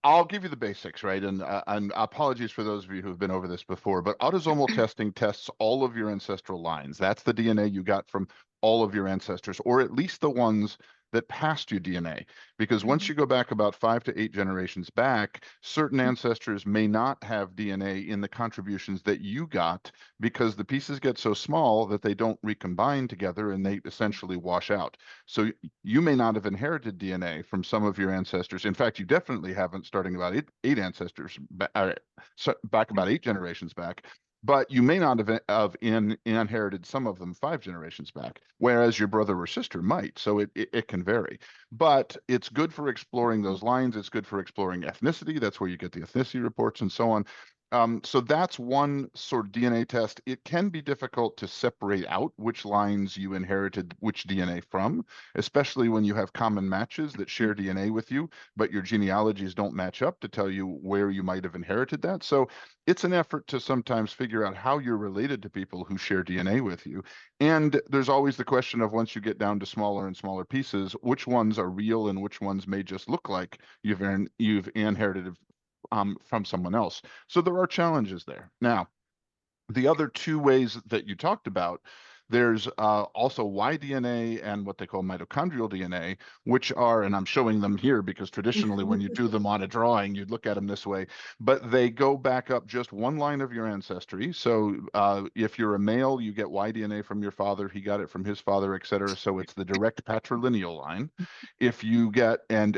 I'll give you the basics, right? And apologies for those of you who have been over this before, but autosomal testing tests all of your ancestral lines. That's the DNA you got from all of your ancestors, or at least the ones that passed you DNA. Because once you go back about 5 to 8 generations back, certain ancestors may not have DNA in the contributions that you got because the pieces get so small that they don't recombine together and they essentially wash out. So you may not have inherited DNA from some of your ancestors. In fact, you definitely haven't, starting about eight ancestors back about 8 generations back. But you may not have inherited some of them 5 generations back, whereas your brother or sister might. So it can vary. But it's good for exploring those lines. It's good for exploring ethnicity. That's where you get the ethnicity reports and so on. So that's one sort of DNA test. It can be difficult to separate out which lines you inherited which DNA from, especially when you have common matches that share DNA with you, but your genealogies don't match up to tell you where you might have inherited that. So it's an effort to sometimes figure out how you're related to people who share DNA with you. And there's always the question of, once you get down to smaller and smaller pieces, which ones are real and which ones may just look like you've inherited from someone else. So there are challenges there. Now, the other 2 ways that you talked about, there's also Y-DNA and what they call mitochondrial DNA, which are, and I'm showing them here because traditionally when you do them on a drawing, you'd look at them this way, but they go back up just 1 line of your ancestry. So if you're a male, you get Y-DNA from your father, he got it from his father, et cetera. So it's the direct patrilineal line. If you get, and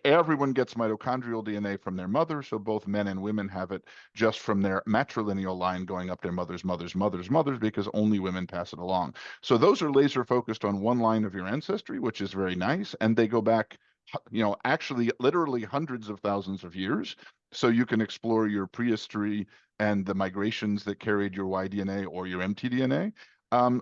everyone gets mitochondrial DNA from their mother, so both men and women have it just from their matrilineal line going up their mother's mothers, because only women pass it along. So those are laser focused on 1 line of your ancestry, which is very nice, and they go back, actually literally hundreds of thousands of years. So you can explore your prehistory and the migrations that carried your Y-DNA or your mtDNA.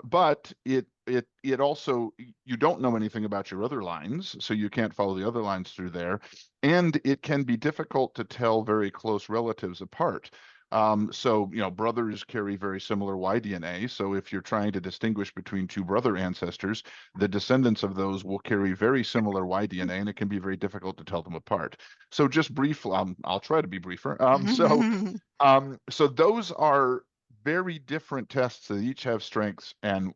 But it also, you don't know anything about your other lines, so you can't follow the other lines through there. And it can be difficult to tell very close relatives apart. So, brothers carry very similar Y-DNA. So if you're trying to distinguish between 2 brother ancestors, the descendants of those will carry very similar Y-DNA, and it can be very difficult to tell them apart. So just brief, I'll try to be briefer. So those are very different tests that each have strengths and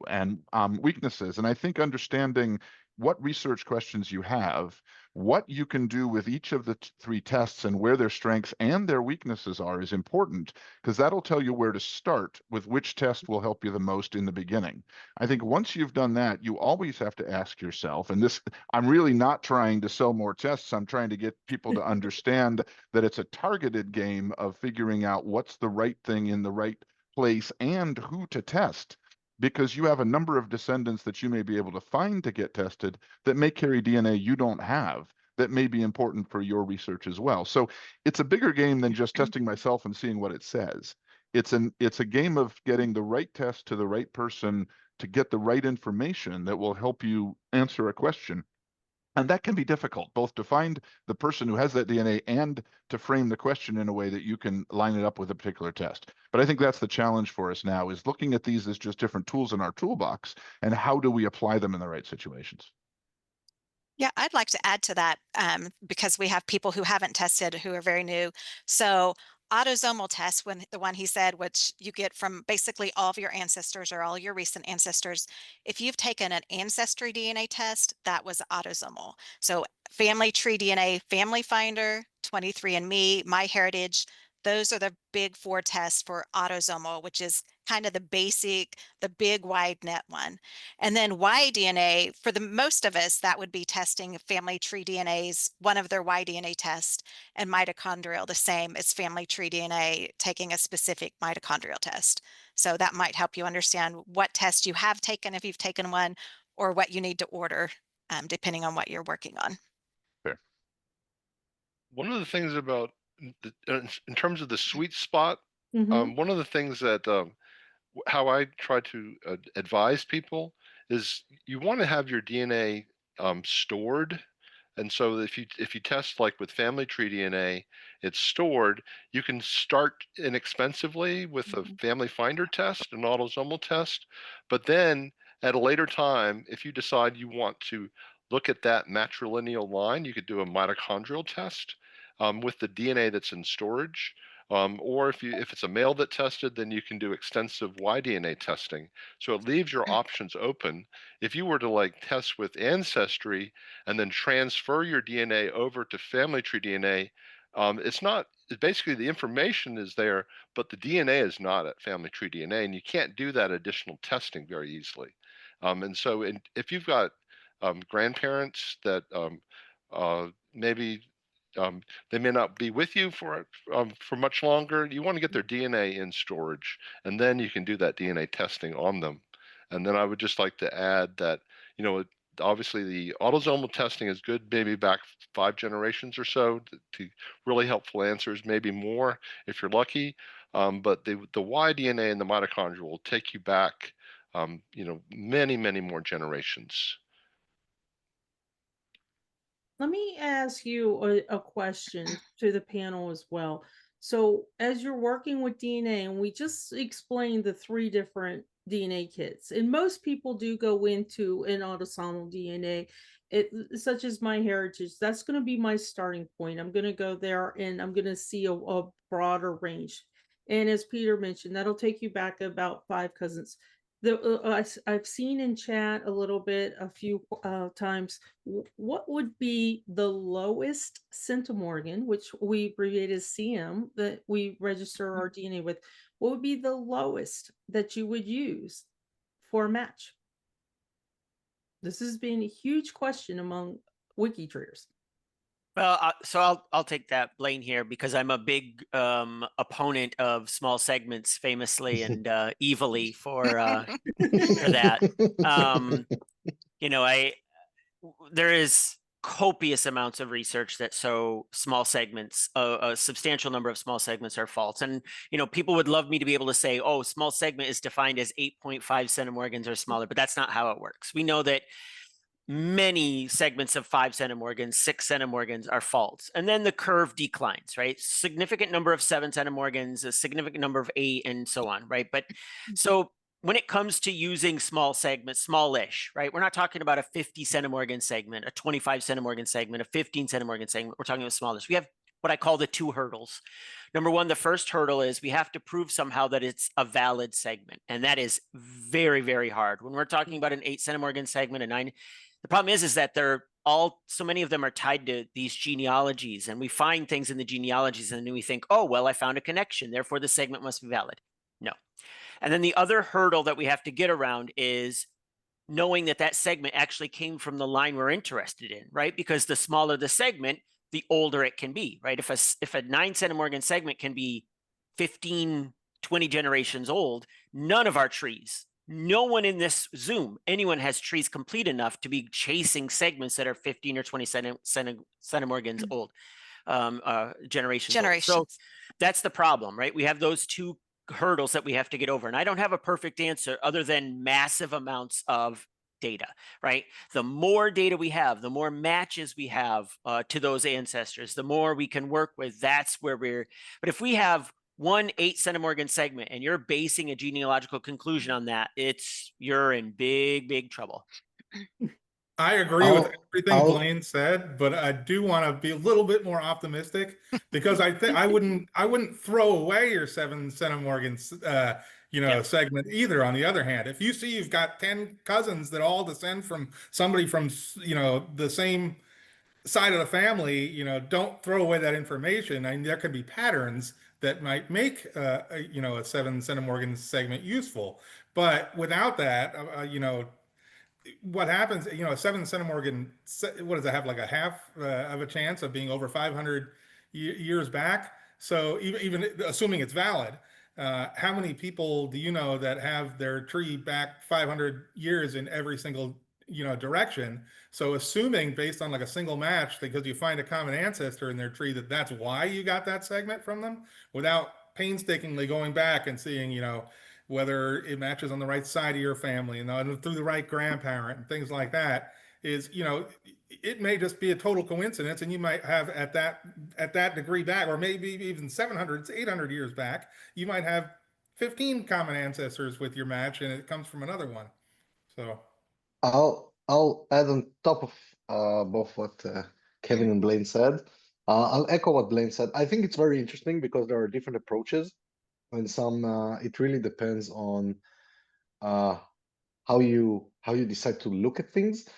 weaknesses. And I think understanding what research questions you have What you can do with each of the three tests and where their strengths and their weaknesses are is important, because that'll tell you where to start with which test will help you the most in the beginning. I think once you've done that, you always have to ask yourself, and this, I'm really not trying to sell more tests. I'm trying to get people to understand that it's a targeted game of figuring out what's the right thing in the right place and who to test, because you have a number of descendants that you may be able to find to get tested that may carry DNA you don't have that may be important for your research as well. So it's a bigger game than just testing myself and seeing what it says. It's a game of getting the right test to the right person to get the right information that will help you answer a question. And that can be difficult, both to find the person who has that DNA and to frame the question in a way that you can line it up with a particular test. But I think that's the challenge for us now, is looking at these as just different tools in our toolbox, and how do we apply them in the right situations? Yeah, I'd like to add to that because we have people who haven't tested who are very new. So autosomal test, when the one he said, which you get from basically all of your ancestors or all your recent ancestors, if you've taken an ancestry DNA test, that was autosomal. So family tree DNA, Family Finder, 23andMe, MyHeritage, those are the big four tests for autosomal, which is kind of the basic, the big wide net one. And then Y-DNA, for the most of us, that would be testing family tree DNAs, one of their Y-DNA tests, and mitochondrial, the same as family tree DNA, taking a specific mitochondrial test. So that might help you understand what test you have taken, if you've taken one, or what you need to order, depending on what you're working on. Fair. One of the things about in terms of the sweet spot, Mhm. one of the things that how I try to advise people is you want to have your DNA stored. And so if you test like with family tree DNA, it's stored. You can start inexpensively with a family finder test, an autosomal test, but then at a later time, if you decide you want to look at that matrilineal line, you could do a mitochondrial test with the DNA that's in storage. Or if it's a male that tested, then you can do extensive Y-DNA testing. So it leaves your options open. If you were to like test with Ancestry and then transfer your DNA over to family tree DNA, basically the information is there, but the DNA is not at family tree DNA, and you can't do that additional testing very easily. And so if you've got grandparents that maybe they may not be with you for much longer. You want to get their DNA in storage, and then you can do that DNA testing on them. And then I would just like to add that, obviously the autosomal testing is good, maybe back 5 generations or so to really helpful answers, maybe more if you're lucky. But the Y-DNA and the mitochondria will take you back, many, many more generations. Let me ask you a question to the panel as well. So as you're working with DNA, and we just explained the 3 different DNA kits, and most people do go into an autosomal DNA, such as MyHeritage. That's going to be my starting point. I'm going to go there and I'm going to see a broader range. And as Peter mentioned, that'll take you back about 5 cousins. I've seen in chat a little bit, a few times, what would be the lowest centimorgan, which we abbreviate as CM, that we register our DNA with? What would be the lowest that you would use for a match? This has been a huge question among WikiTreers. Well, so I'll take that, Blaine, here, because I'm a big opponent of small segments, famously and evilly for that. There is copious amounts of research that show small segments, a substantial number of small segments are false. And, people would love me to be able to say, oh, small segment is defined as 8.5 centimorgans or smaller, but that's not how it works. We know that many segments of 5 centimorgans, 6 centimorgans are false. And then the curve declines, right? Significant number of 7 centimorgans, a significant number of 8, and so on, right? But so when it comes to using small segments, smallish, right? We're not talking about a 50 centimorgan segment, a 25 centimorgan segment, a 15 centimorgan segment. We're talking about smallish. We have what I call the 2 hurdles. Number one, the first hurdle is we have to prove somehow that it's a valid segment. And that is very, very hard. When we're talking about an 8 centimorgan segment, a 9, the problem is that they're so many of them are tied to these genealogies, and we find things in the genealogies and then we think, oh, well, I found a connection, therefore the segment must be valid. No. And then the other hurdle that we have to get around is knowing that that segment actually came from the line we're interested in, right? Because the smaller the segment, the older it can be, right? If a 9 centimorgan segment can be 15, 20 generations old, none of our trees, no one in this Zoom, anyone has trees complete enough to be chasing segments that are 15 or 20 centimorgans old, generations old. So that's the problem, right? We have those two hurdles that we have to get over. And I don't have a perfect answer other than massive amounts of data, right? The more data we have, the more matches we have to those ancestors, the more we can work with. That's where but if we have one 8 centimorgan segment and you're basing a genealogical conclusion on that, you're in big trouble. I agree with everything Blaine said, but I do want to be a little bit more optimistic because I think I wouldn't throw away your 7 centimorgan segment either. On the other hand, if you see you've got 10 cousins that all descend from somebody from the same side of the family, don't throw away that information. I mean, there could be patterns that might make a 7 centimorgan segment useful, but without that, what happens, a 7 centimorgan, what does it have, like a half of a chance of being over 500 years back? So even assuming it's valid, how many people do you know that have their tree back 500 years in every single direction? So assuming based on like a single match, because you find a common ancestor in their tree, that's why you got that segment from them, without painstakingly going back and seeing whether it matches on the right side of your family and through the right grandparent and things like that, is it may just be a total coincidence, and you might have at that degree back, or maybe even 700 to 800 years back, you might have 15 common ancestors with your match, and it comes from another one. So I'll add on top of both what Kevin and Blaine said. I'll echo what Blaine said. I think it's very interesting because there are different approaches, and some it really depends on how you decide to look at things.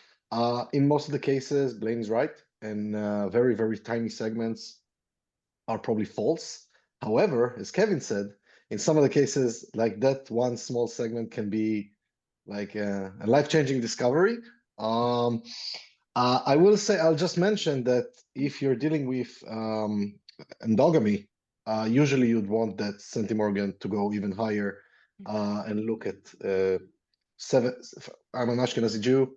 In most of the cases, Blaine is right, and very tiny segments are probably false. However, as Kevin said, in some of the cases, like that one small segment can be like a life-changing discovery. I will say, I'll just mention that if you're dealing with endogamy, usually you'd want that centimorgan to go even higher and look at 7. I'm an Ashkenazi Jew.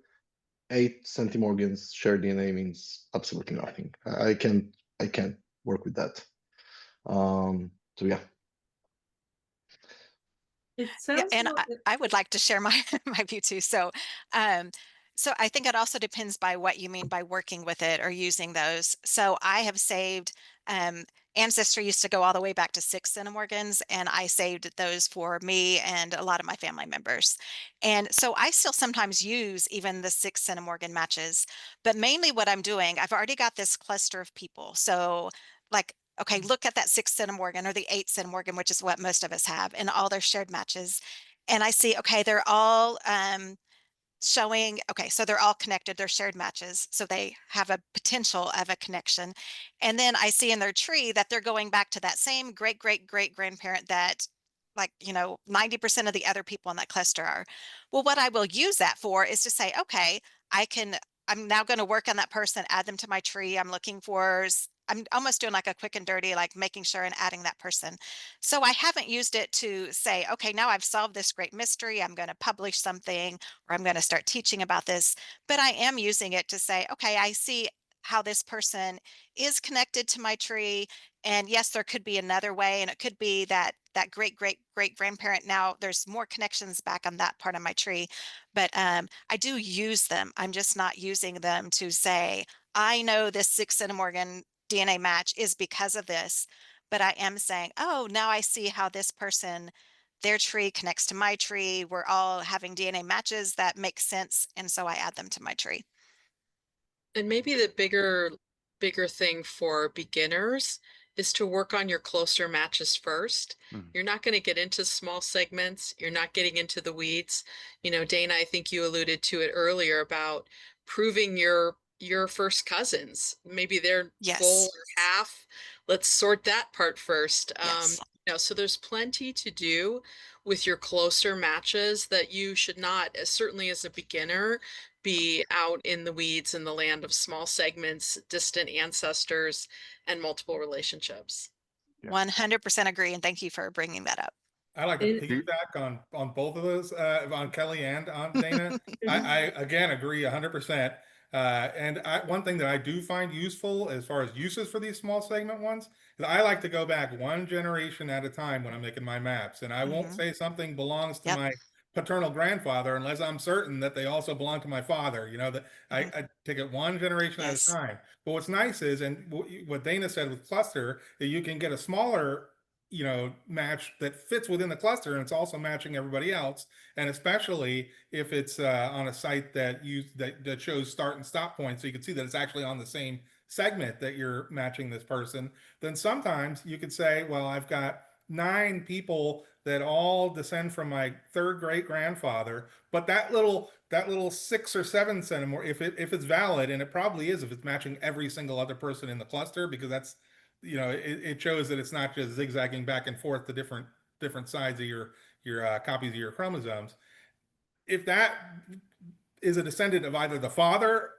8 centimorgans shared DNA means absolutely nothing. I can work with that. So yeah. It sounds and like I would like to share my my view too. So I think it also depends by what you mean by working with it or using those. So I have saved Ancestry used to go all the way back to 6 centimorgans, and I saved those for me and a lot of my family members. And so I still sometimes use even the 6 centimorgan matches, but mainly what I'm doing, I've already got this cluster of people. So like, okay, look at that 6 centimorgan or the 8 centimorgan, which is what most of us have, and all their shared matches. And I see, okay, they're all showing, okay, so they're all connected, they're shared matches, so they have a potential of a connection. And then I see in their tree that they're going back to that same great grandparent that, like, 90% of the other people in that cluster are. Well, what I will use that for is to say, okay, I'm now going to work on that person, add them to my tree. I'm almost doing like a quick and dirty, like making sure and adding that person. So I haven't used it to say, okay, now I've solved this great mystery, I'm going to publish something, or I'm going to start teaching about this. But I am using it to say, okay, I see how this person is connected to my tree. And yes, there could be another way, and it could be that great grandparent, now there's more connections back on that part of my tree. But I do use them. I'm just not using them to say, I know this 6 centimorgan DNA match is because of this, but I am saying, oh, now I see how this person, their tree connects to my tree. We're all having DNA matches that make sense, and so I add them to my tree. And maybe the bigger thing for beginners is to work on your closer matches first. You're not going to get into small segments. You're not getting into the weeds. Dana, I think you alluded to it earlier about proving your your first cousins. Maybe they're full Yes. or half. Let's sort that part first. Yes. So there's plenty to do with your closer matches that you should not, certainly as a beginner, be out in the weeds in the land of small segments, distant ancestors, and multiple relationships. Yeah. 100% agree. And thank you for bringing that up. I like to And- piggyback on both of those, on Kelly and on Dana. I again agree 100%. And one thing that I do find useful as far as uses for these small segment ones is I like to go back one generation at a time when I'm making my maps, and I won't say something belongs to Yep. my paternal grandfather unless I'm certain that they also belong to my father. You know, that I take it one generation at a Yes. time. But what's nice is, and what Dana said with cluster, that you can get a smaller match that fits within the cluster and it's also matching everybody else. And especially if it's on a site that that shows start and stop points, so you can see that it's actually on the same segment that you're matching this person, then sometimes you could say, well, I've got 9 people that all descend from my 3rd great grandfather, but that little 6 or 7 centimeter, if it's valid, and it probably is if it's matching every single other person in the cluster, because that's it shows that it's not just zigzagging back and forth to different sides of your copies of your chromosomes. If that is a descendant of either the father,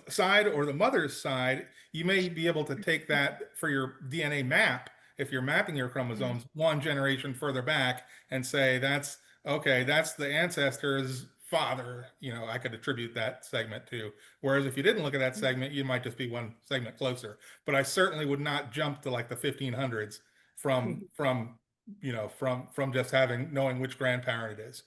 side or the mother's side, you may be able to take that for your DNA map if you're mapping your chromosomes one generation further back and say that's the ancestor's father. I could attribute that segment to. Whereas if you didn't look at that segment, you might just be one segment closer. But I certainly would not jump to like the 1500s from just knowing which grandparent it is.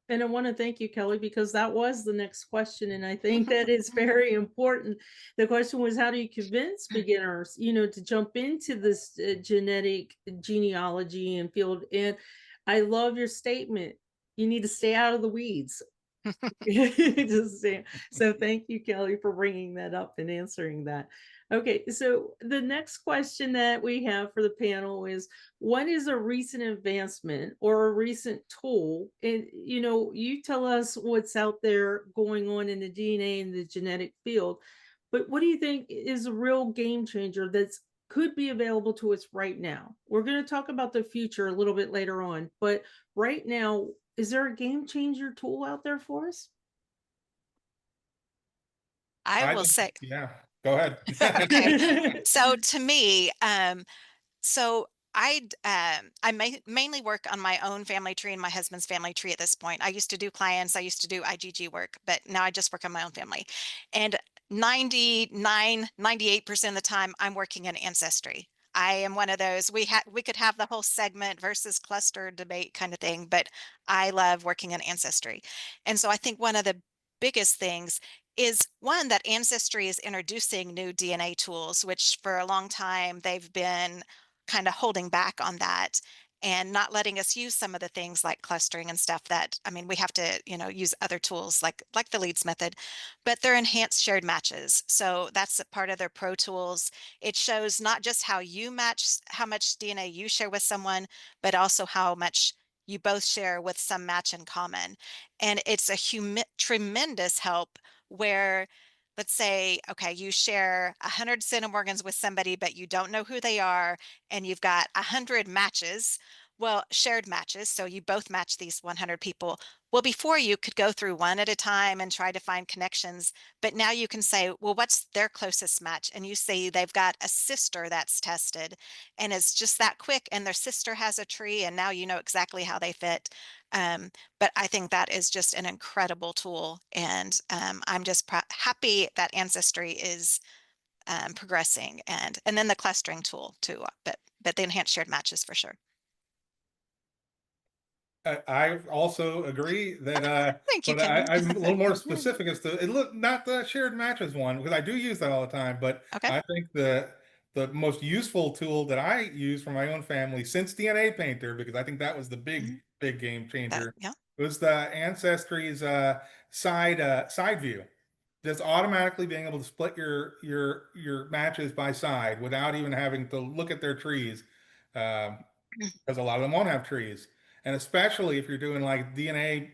And I want to thank you, Kelly, because that was the next question. And I think that is very important. The question was, how do you convince beginners, to jump into this genetic genealogy and field? And I love your statement. You need to stay out of the weeds. So thank you, Kelly, for bringing that up and answering that. Okay, so the next question that we have for the panel is, what is a recent advancement or a recent tool? And you tell us what's out there going on in the DNA and the genetic field, but what do you think is a real game changer that's could be available to us right now? We're going to talk about the future a little bit later on, but right now, is there a game changer tool out there for us? I will say, yeah, go ahead. okay. So to me, so I mainly work on my own family tree and my husband's family tree at this point. I used to do clients, I used to do IgG work, but now I just work on my own family. And 98% of the time I'm working in Ancestry. I am one of those, we could have the whole segment versus cluster debate kind of thing, but I love working in Ancestry. And so I think one of the biggest things is, one, that Ancestry is introducing new DNA tools, which for a long time they've been kind of holding back on that and not letting us use some of the things like clustering and stuff that, I mean, we have to, use other tools like the Leeds method, but they're enhanced shared matches. So that's a part of their pro tools. It shows not just how you match, how much DNA you share with someone, but also how much you both share with some match in common. And it's a tremendous help where, let's say, okay, you share 100 centimorgans with somebody, but you don't know who they are, and you've got 100 matches, well, shared matches, so you both match these 100 people. Well, before you could go through one at a time and try to find connections, but now you can say, well, what's their closest match? And you say they've got a sister that's tested, and it's just that quick, and their sister has a tree, and now you know exactly how they fit. But I think that is just an incredible tool, and I'm just happy that Ancestry is progressing, and then the clustering tool too, but the enhanced shared matches for sure. I also agree that, Thank you, but Kelly. I'm a little more specific as to it. Look, not the shared matches one, because I do use that all the time. But Okay. I think the most useful tool that I use for my own family since DNA Painter, because I think that was the big game changer, Yeah. was the Ancestry's side view. Just automatically being able to split your matches by side without even having to look at their trees, because a lot of them won't have trees. And especially if you're doing like DNA,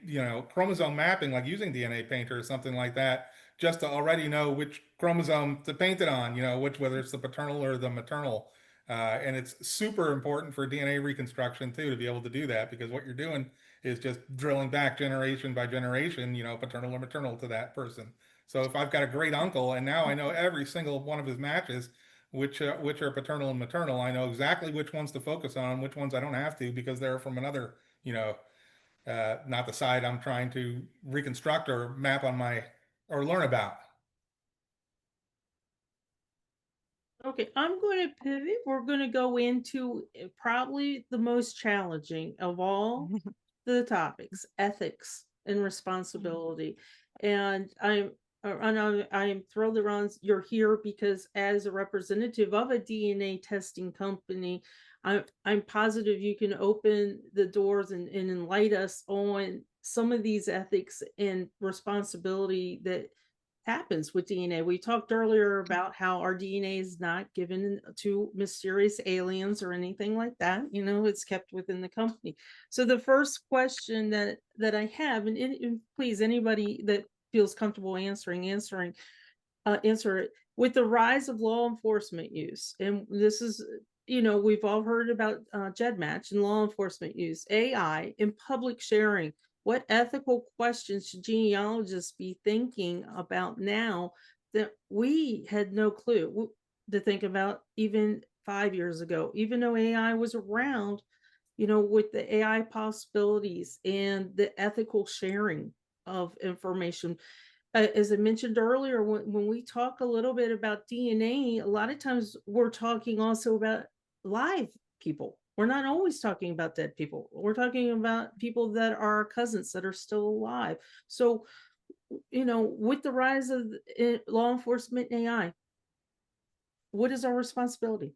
chromosome mapping, like using DNA Painter or something like that, just to already know which chromosome to paint it on, whether it's the paternal or the maternal. And it's super important for DNA reconstruction too, to be able to do that, because what you're doing is just drilling back generation by generation, paternal or maternal to that person. So if I've got a great uncle and now I know every single one of his matches, which are paternal and maternal, I know exactly which ones to focus on, which ones I don't have to, because they're from another, not the side I'm trying to reconstruct or map on or learn about. Okay, I'm going to pivot. We're going to go into probably the most challenging of all the topics, ethics and responsibility. And I'm thrilled that you're here, because as a representative of a DNA testing company, I'm positive you can open the doors and enlighten us on some of these ethics and responsibility that happens with DNA. We talked earlier about how our DNA is not given to mysterious aliens or anything like that. It's kept within the company. So the first question that I have, and please, anybody that feels comfortable answer it. With the rise of law enforcement use, and this is, we've all heard about GEDmatch and law enforcement use, AI, and public sharing. What ethical questions should genealogists be thinking about now that we had no clue to think about even 5 years ago, even though AI was around, with the AI possibilities and the ethical sharing of information. As I mentioned earlier, when we talk a little bit about DNA, a lot of times we're talking also about live people. We're not always talking about dead people. We're talking about people that are our cousins that are still alive. So, with the rise of law enforcement and AI, what is our responsibility?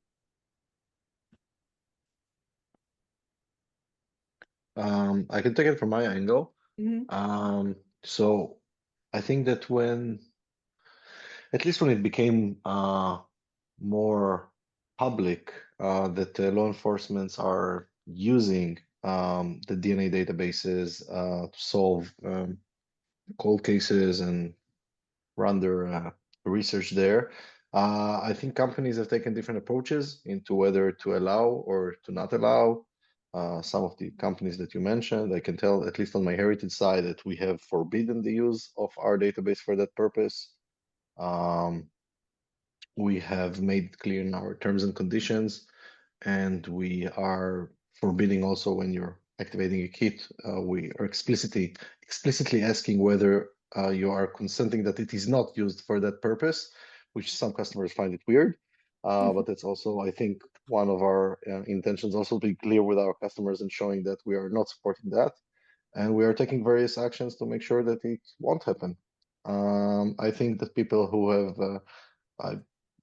I can take it from my angle. Mhm. So I think that at least when it became more public, that law enforcements are using the DNA databases to solve cold cases and run their research there. I think companies have taken different approaches into whether to allow or to not allow. Some of the companies that you mentioned, I can tell, at least on my heritage side, that we have forbidden the use of our database for that purpose. We have made clear in our terms and conditions, and we are forbidding also when you're activating a kit, we are explicitly asking whether you are consenting that it is not used for that purpose, which some customers find it weird. But that's also, I think, one of our intentions, also to be clear with our customers and showing that we are not supporting that. And we are taking various actions to make sure that it won't happen. I think that people who have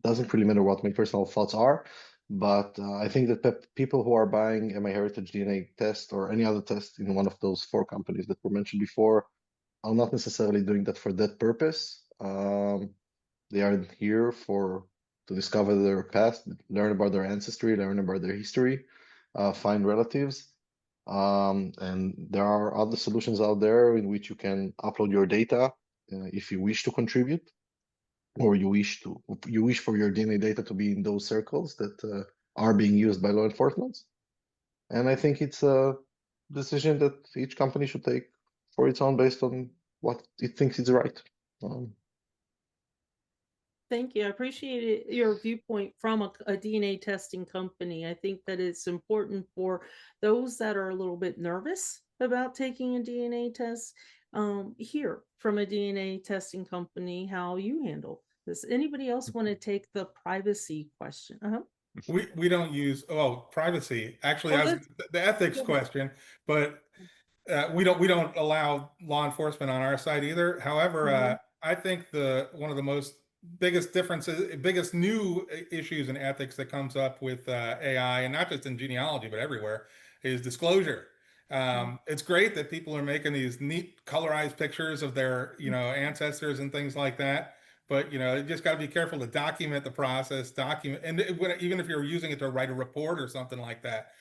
doesn't really matter what my personal thoughts are, but I think that people who are buying a MyHeritage DNA test or any other test in one of those 4 companies that were mentioned before are not necessarily doing that for that purpose. They are here to discover their past, learn about their ancestry, learn about their history, find relatives. And there are other solutions out there in which you can upload your data if you wish to contribute, or you wish for your DNA data to be in those circles that are being used by law enforcement. And I think it's a decision that each company should take for its own, based on what it thinks is right. Thank you. I appreciate your viewpoint from a DNA testing company. I think that it's important for those that are a little bit nervous about taking a DNA test, hear from a DNA testing company how you handle this. Anybody else want to take the privacy question? We don't use privacy. Actually, I was the ethics question, but we don't allow law enforcement on our side either. However, I think one of the biggest new issues in ethics that comes up with AI, and not just in genealogy but everywhere, is disclosure. It's great that people are making these neat colorized pictures of their ancestors and things like that. But you just got to be careful to document the process, and even if you're using it to write a report or something like that,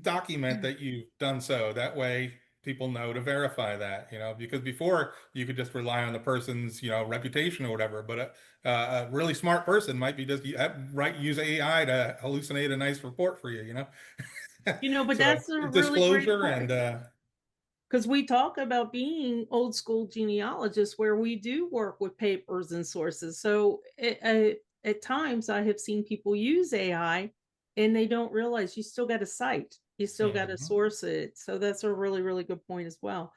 document that you've done so. That way, people know to verify that, because before you could just rely on the person's, reputation or whatever, but a really smart person might be just use AI to hallucinate a nice report for you, But So that's a really great disclosure point. and Because we talk about being old school genealogists where we do work with papers and sources. So at times I have seen people use AI and they don't realize you still got to cite, you still got to Mhm. source it. So that's a really, really good point as well.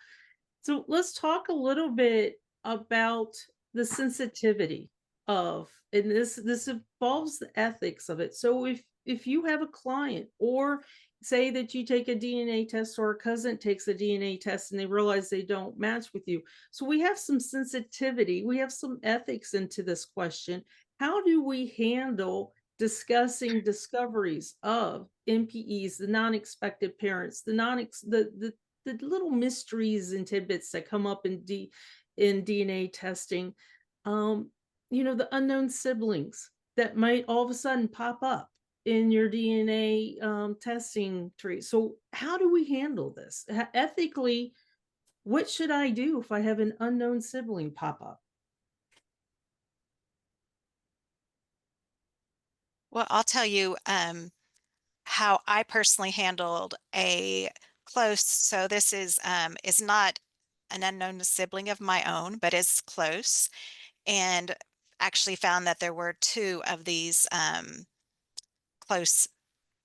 So let's talk a little bit about the sensitivity of, and this involves the ethics of it. So if you have a client, or say that you take a DNA test, or a cousin takes a DNA test and they realize they don't match with you. So we have some sensitivity, we have some ethics into this question. How do we handle discussing discoveries of NPEs, the non-expected parents, the little mysteries and tidbits that come up in DNA testing, the unknown siblings that might all of a sudden pop up in your DNA testing tree. So how do we handle this ethically? What should I do if I have an unknown sibling pop up? Well, I'll tell you how I personally handled a close. So this is not an unknown sibling of my own, but is close, and actually found that there were two of these close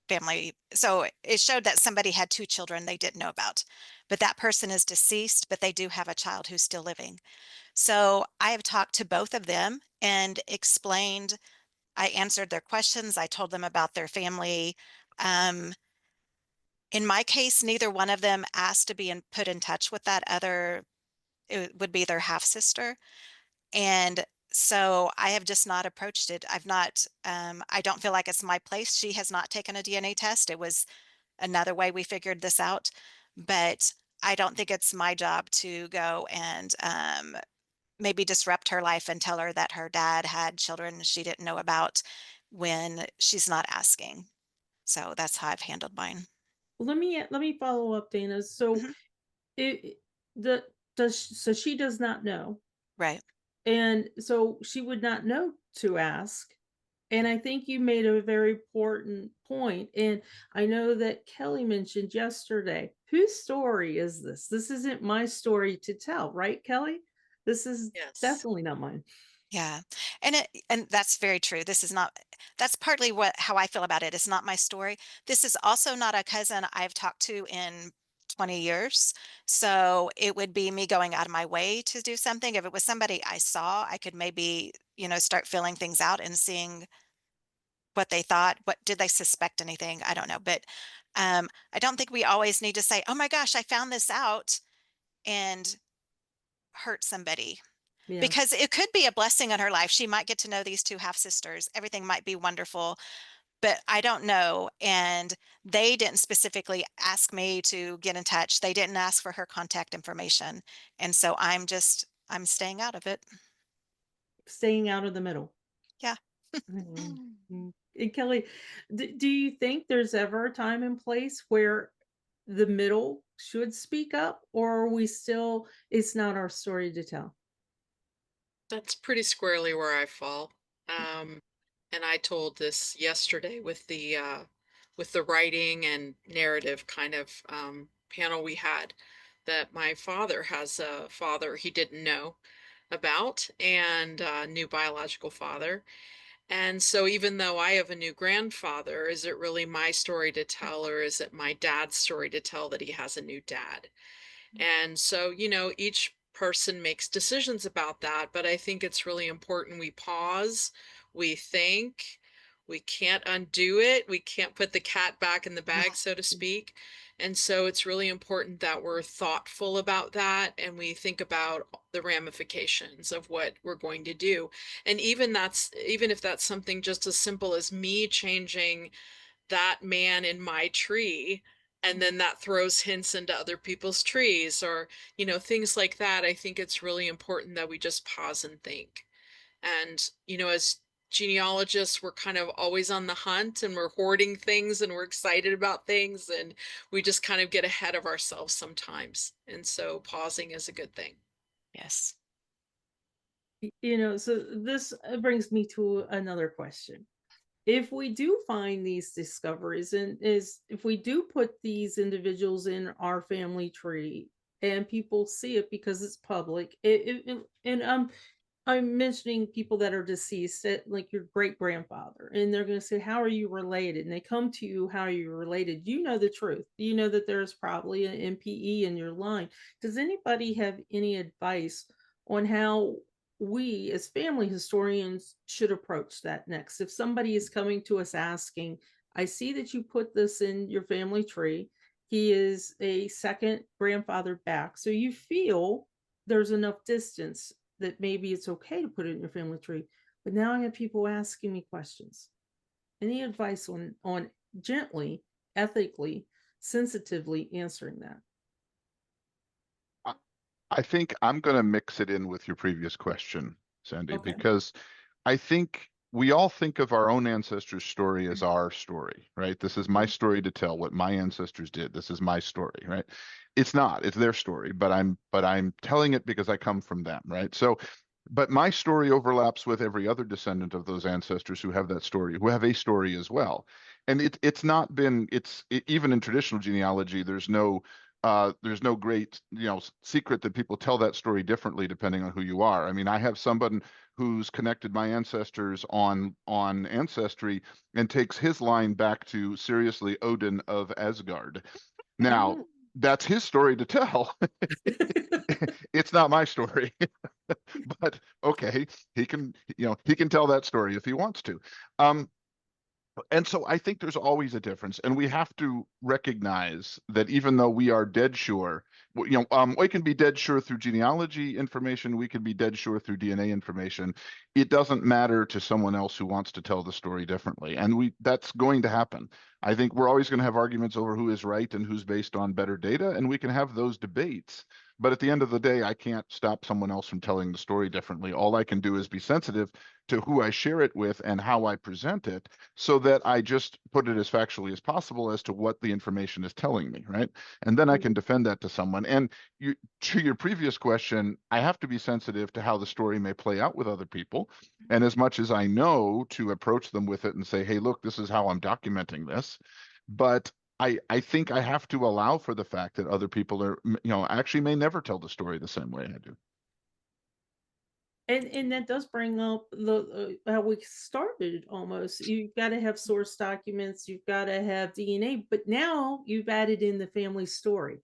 family. So it showed that somebody had two children they didn't know about, but that person is deceased, but they do have a child who's still living. So I have talked to both of them and explained, I answered their questions. I told them about their family. In my case, neither one of them asked to be put in touch with that other, it would be their half sister. And so I have just not approached it. I've not, I don't feel like it's my place. She has not taken a DNA test. It was another way we figured this out, but I don't think it's my job to go and maybe disrupt her life and tell her that her dad had children she didn't know about when she's not asking. So that's how I've handled mine. Let me follow up, Dana. So Mhm. it the does so she does not know, Right. and so she would not know to ask. And I think you made a very important point. And I know that Kelly mentioned yesterday, whose story is this? This isn't my story to tell, right, Kelly? This is Yes. definitely not mine. Yeah. And that's very true. This is not, that's partly how I feel about it. It's not my story. This is also not a cousin I've talked to in 20 years. So it would be me going out of my way to do something. If it was somebody I saw, I could maybe, start filling things out and seeing what they thought. What did they suspect anything? I don't know. But I don't think we always need to say, oh my gosh, I found this out, and hurt somebody, Yeah. because it could be a blessing in her life. She might get to know these two half sisters. Everything might be wonderful, but I don't know. And they didn't specifically ask me to get in touch. They didn't ask for her contact information. And so I'm staying out of it. Staying out of the middle. Yeah. And Kelly, do you think there's ever a time and place where the middle should speak up, or are we still, it's not our story to tell? That's pretty squarely where I fall. And I told this yesterday with the writing and narrative kind of panel we had, that my father has a father he didn't know about, and a new biological father. And so even though I have a new grandfather, is it really my story to tell, or is it my dad's story to tell that he has a new dad? And so, each person makes decisions about that, but I think it's really important we pause, we think. We can't undo it. We can't put the cat back in the bag, so to speak. And so it's really important that we're thoughtful about that and we think about the ramifications of what we're going to do. And even if that's something just as simple as me changing that man in my tree, and then that throws hints into other people's trees, or things like that. I think it's really important that we just pause and think. And as genealogists, we're kind of always on the hunt and we're hoarding things and we're excited about things and we just kind of get ahead of ourselves sometimes. And so pausing is a good thing. Yes. You know, so this brings me to another question. If we do find these discoveries, and if we do put these individuals in our family tree and people see it because it's public, and I'm mentioning people that are deceased, like your great grandfather, and they're going to say, "How are you related?" And they come to you, "How are you related?" You know the truth. You know that there's probably an MPE in your line. Does anybody have any advice on how we, as family historians, should approach that next? If somebody is coming to us asking, "I see that you put this in your family tree. He is a second grandfather back," so you feel there's enough distance that maybe it's okay to put it in your family tree. But now I have people asking me questions. Any advice on gently, ethically, sensitively answering that? I think I'm going to mix it in with your previous question, Sandy, Okay. because I think we all think of our own ancestors' story as our story, right? This is my story to tell what my ancestors did. This is my story, right? It's not, it's their story, but I'm telling it because I come from them, right? So, but my story overlaps with every other descendant of those ancestors who have that story, who have a story as well. And it's not been, even in traditional genealogy, there's no great, secret that people tell that story differently depending on who you are. I mean, I have someone who's connected my ancestors on Ancestry and takes his line back to, seriously, Odin of Asgard. Now, that's his story to tell. It's not my story. But okay, he can tell that story if he wants to. And so I think there's always a difference, and we have to recognize that even though we are dead sure, we can be dead sure through genealogy information, we can be dead sure through DNA information. It doesn't matter to someone else who wants to tell the story differently, and that's going to happen. I think we're always going to have arguments over who is right and who's based on better data, and we can have those debates. But at the end of the day, I can't stop someone else from telling the story differently. All I can do is be sensitive to who I share it with and how I present it, so that I just put it as factually as possible as to what the information is telling me, right? And then I can defend that to someone. And to your previous question, I have to be sensitive to how the story may play out with other people. And as much as I know, to approach them with it and say, "Hey, look, this is how I'm documenting this." But I think I have to allow for the fact that other people are, actually may never tell the story the same way I do. And that does bring up the how we started almost. You've got to have source documents, you've got to have DNA, but now you've added in the family story.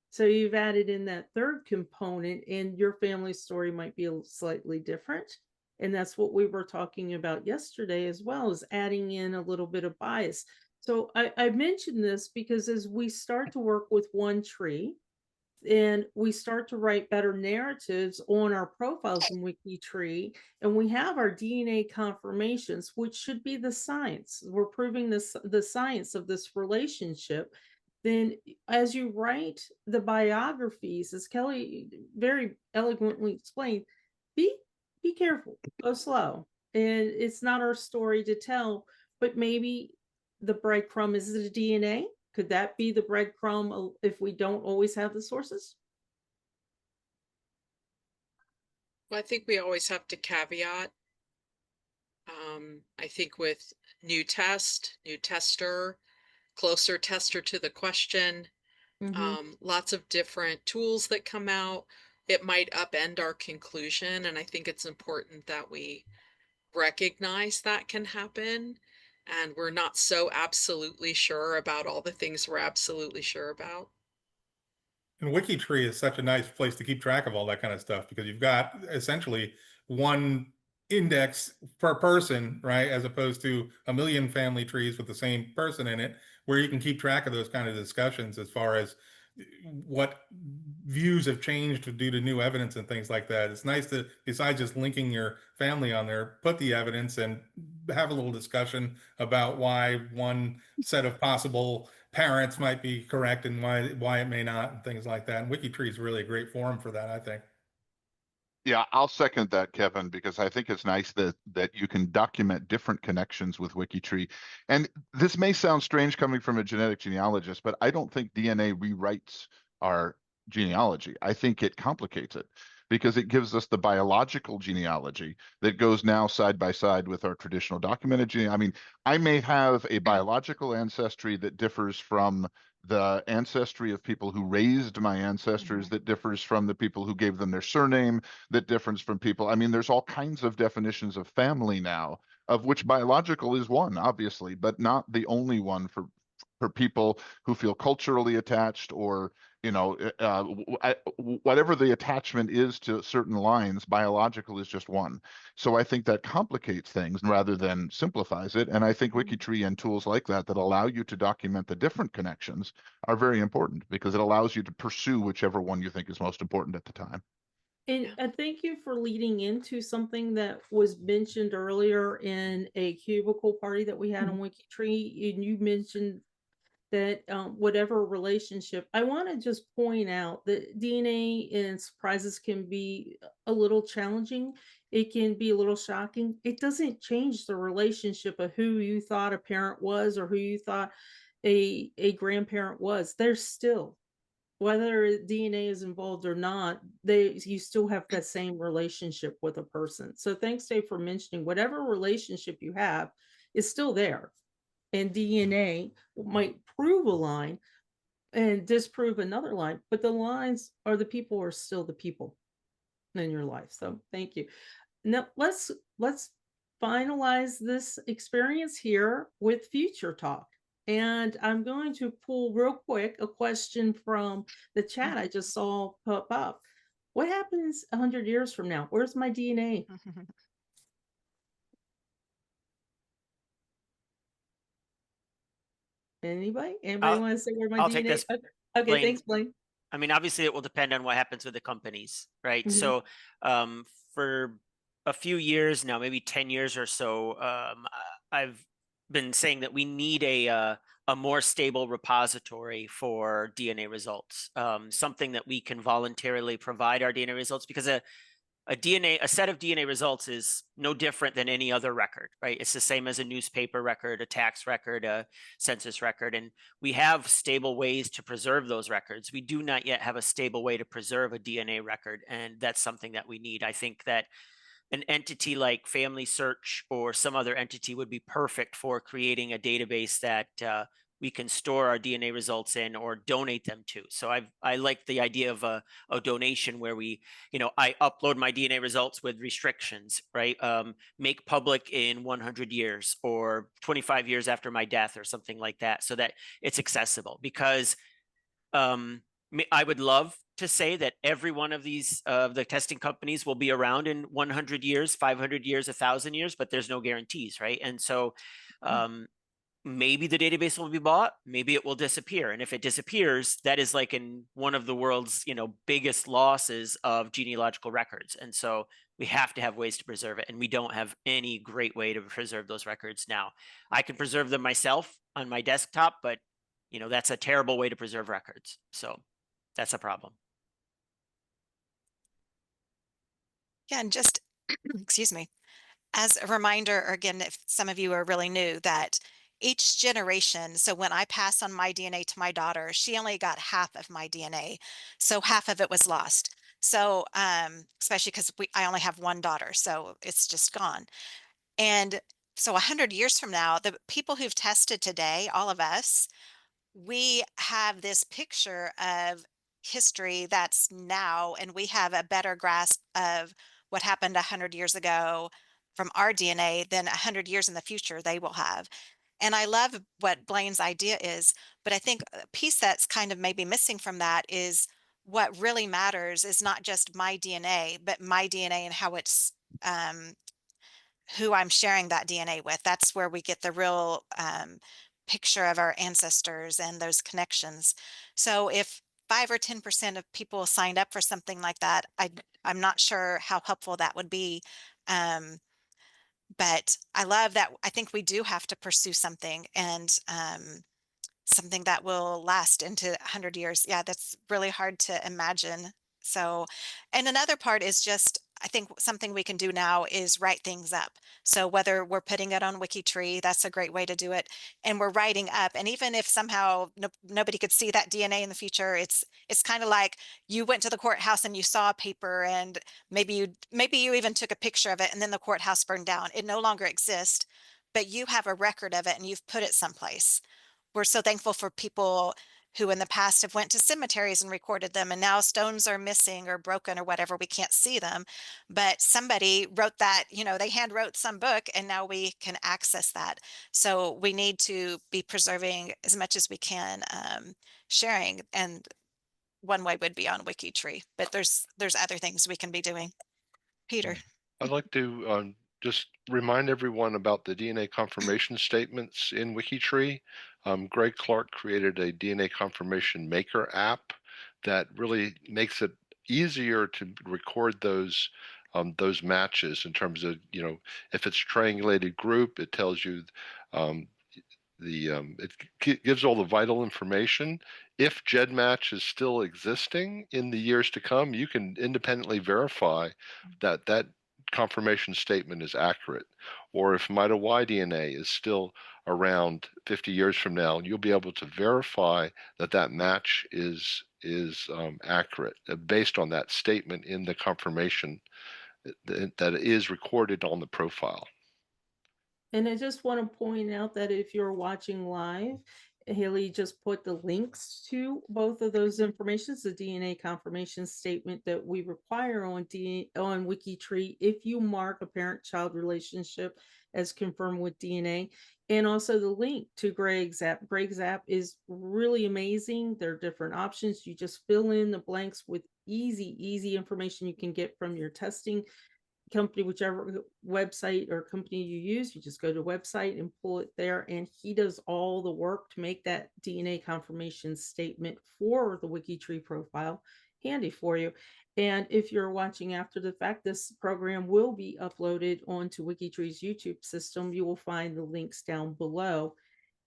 So you've added in that third component, and your family story might be slightly different. And that's what we were talking about yesterday as well, as adding in a little bit of bias. So I mentioned this because as we start to work with one tree, and we start to write better narratives on our profiles in WikiTree, and we have our DNA confirmations, which should be the science. We're proving the science of this relationship. Then, as you write the biographies, as Kelli very eloquently explained, be careful, go slow. And it's not our story to tell, but maybe the breadcrumb is the DNA. Could that be the breadcrumb if we don't always have the sources? Well, I think we always have to caveat. I think with new tester, closer tester to the question, lots of different tools that come out, it might upend our conclusion. And I think it's important that we recognize that can happen. And we're not so absolutely sure about all the things we're absolutely sure about. And WikiTree is such a nice place to keep track of all that kind of stuff, because you've got essentially one index per person, right? As opposed to a million family trees with the same person in it, where you can keep track of those kind of discussions as far as what views have changed due to new evidence and things like that. It's nice to, besides just linking your family on there, put the evidence and have a little discussion about why one set of possible parents might be correct and why it may not, and things like that. And WikiTree is really a great forum for that, I think. Yeah, I'll second that, Kevin, because I think it's nice that you can document different connections with WikiTree. And this may sound strange coming from a genetic genealogist, but I don't think DNA rewrites our genealogy. I think it complicates it because it gives us the biological genealogy that goes now side by side with our traditional documented genealogy. I mean, I may have a biological ancestry that differs from the ancestry of people who raised my ancestors, that differs from the people who gave them their surname, that differs from people. I mean, there's all kinds of definitions of family now, of which biological is one, obviously, but not the only one for people who feel culturally attached, or whatever the attachment is to certain lines. Biological is just one. So I think that complicates things rather than simplifies it. And I think WikiTree and tools like that allow you to document the different connections are very important, because it allows you to pursue whichever one you think is most important at the time. And thank you for leading into something that was mentioned earlier in a cubicle party that we had on WikiTree. And you mentioned that whatever relationship, I want to just point out that DNA and surprises can be a little challenging. It can be a little shocking. It doesn't change the relationship of who you thought a parent was or who you thought a grandparent was. They're still, whether DNA is involved or not, you still have that same relationship with a person. So thanks, Dave, for mentioning whatever relationship you have is still there. And DNA might prove a line and disprove another line, but the lines are the people are still the people in your life. So thank you. Now let's finalize this experience here with future talk. And I'm going to pull real quick a question from the chat I just saw pop up. What happens 100 years from now? Where's my DNA? Anybody want to say where my I'll DNA? take this. Okay, Blaine. thanks, Blaine. I mean, obviously, it will depend on what happens with the companies, right? Mhm. So, for a few years now, maybe 10 years or so, I've been saying that we need a more stable repository for DNA results, something that we can voluntarily provide our DNA results, because a set of DNA results is no different than any other record, right? It's the same as a newspaper record, a tax record, a census record, and we have stable ways to preserve those records. We do not yet have a stable way to preserve a DNA record, and that's something that we need. I think that an entity like Family Search or some other entity would be perfect for creating a database that we can store our DNA results in or donate them to. So I like the idea of a donation where I upload my DNA results with restrictions, right? Make public in 100 years or 25 years after my death or something like that, so that it's accessible. Because I would love to say that every one of these the testing companies will be around in 100 years, 500 years, 1,000 years, but there's no guarantees, right? And so maybe the database will be bought, maybe it will disappear. And if it disappears, that is like in one of the world's biggest losses of genealogical records. And so we have to have ways to preserve it, and we don't have any great way to preserve those records now. I can preserve them myself on my desktop, but that's a terrible way to preserve records. So that's a problem. Yeah, and just, excuse me, as a reminder, or again, if some of you are really new, that each generation, so when I pass on my DNA to my daughter, she only got half of my DNA. So half of it was lost. So, especially because I only have one daughter, so it's just gone. And so 100 years from now, the people who've tested today, all of us, we have this picture of history that's now, and we have a better grasp of what happened 100 years ago from our DNA than 100 years in the future they will have. And I love what Blaine's idea is, but I think a piece that's kind of maybe missing from that is what really matters is not just my DNA, but my DNA and how it's who I'm sharing that DNA with. That's where we get the real picture of our ancestors and those connections. So if 5 or 10% of people signed up for something like that, I'm not sure how helpful that would be. But I love that. I think we do have to pursue something, and something that will last into 100 years. Yeah, that's really hard to imagine. So, and another part is just I think something we can do now is write things up. So whether we're putting it on WikiTree, that's a great way to do it. And we're writing up. And even if somehow nobody could see that DNA in the future, it's kind of like you went to the courthouse and you saw a paper, and maybe you even took a picture of it, and then the courthouse burned down. It no longer exists, but you have a record of it and you've put it someplace. We're so thankful for people who in the past have went to cemeteries and recorded them, and now stones are missing or broken or whatever, we can't see them, but somebody wrote that, they hand wrote some book, and now we can access that. So we need to be preserving as much as we can, sharing, and one way would be on WikiTree, but there's other things we can be doing. Peter. I'd like to just remind everyone about the DNA confirmation statements in WikiTree. Greg Clark created a DNA confirmation maker app that really makes it easier to record those matches in terms of, if it's triangulated group, it tells you it gives all the vital information. If GEDmatch is still existing in the years to come, you can independently verify that that confirmation statement is accurate. Or if MITA-Y DNA is still around 50 years from now, you'll be able to verify that that match is accurate based on that statement in the confirmation that is recorded on the profile. And I just want to point out that if you're watching live, Hailey just put the links to both of those informations, the DNA confirmation statement that we require on WikiTree if you mark a parent-child relationship as confirmed with DNA, and also the link to Greg's app. Greg's app is really amazing. There are different options. You just fill in the blanks with easy information you can get from your testing company, whichever website or company you use. You just go to the website and pull it there, and he does all the work to make that DNA confirmation statement for the WikiTree profile handy for you. And if you're watching after the fact, this program will be uploaded onto WikiTree's YouTube system. You will find the links down below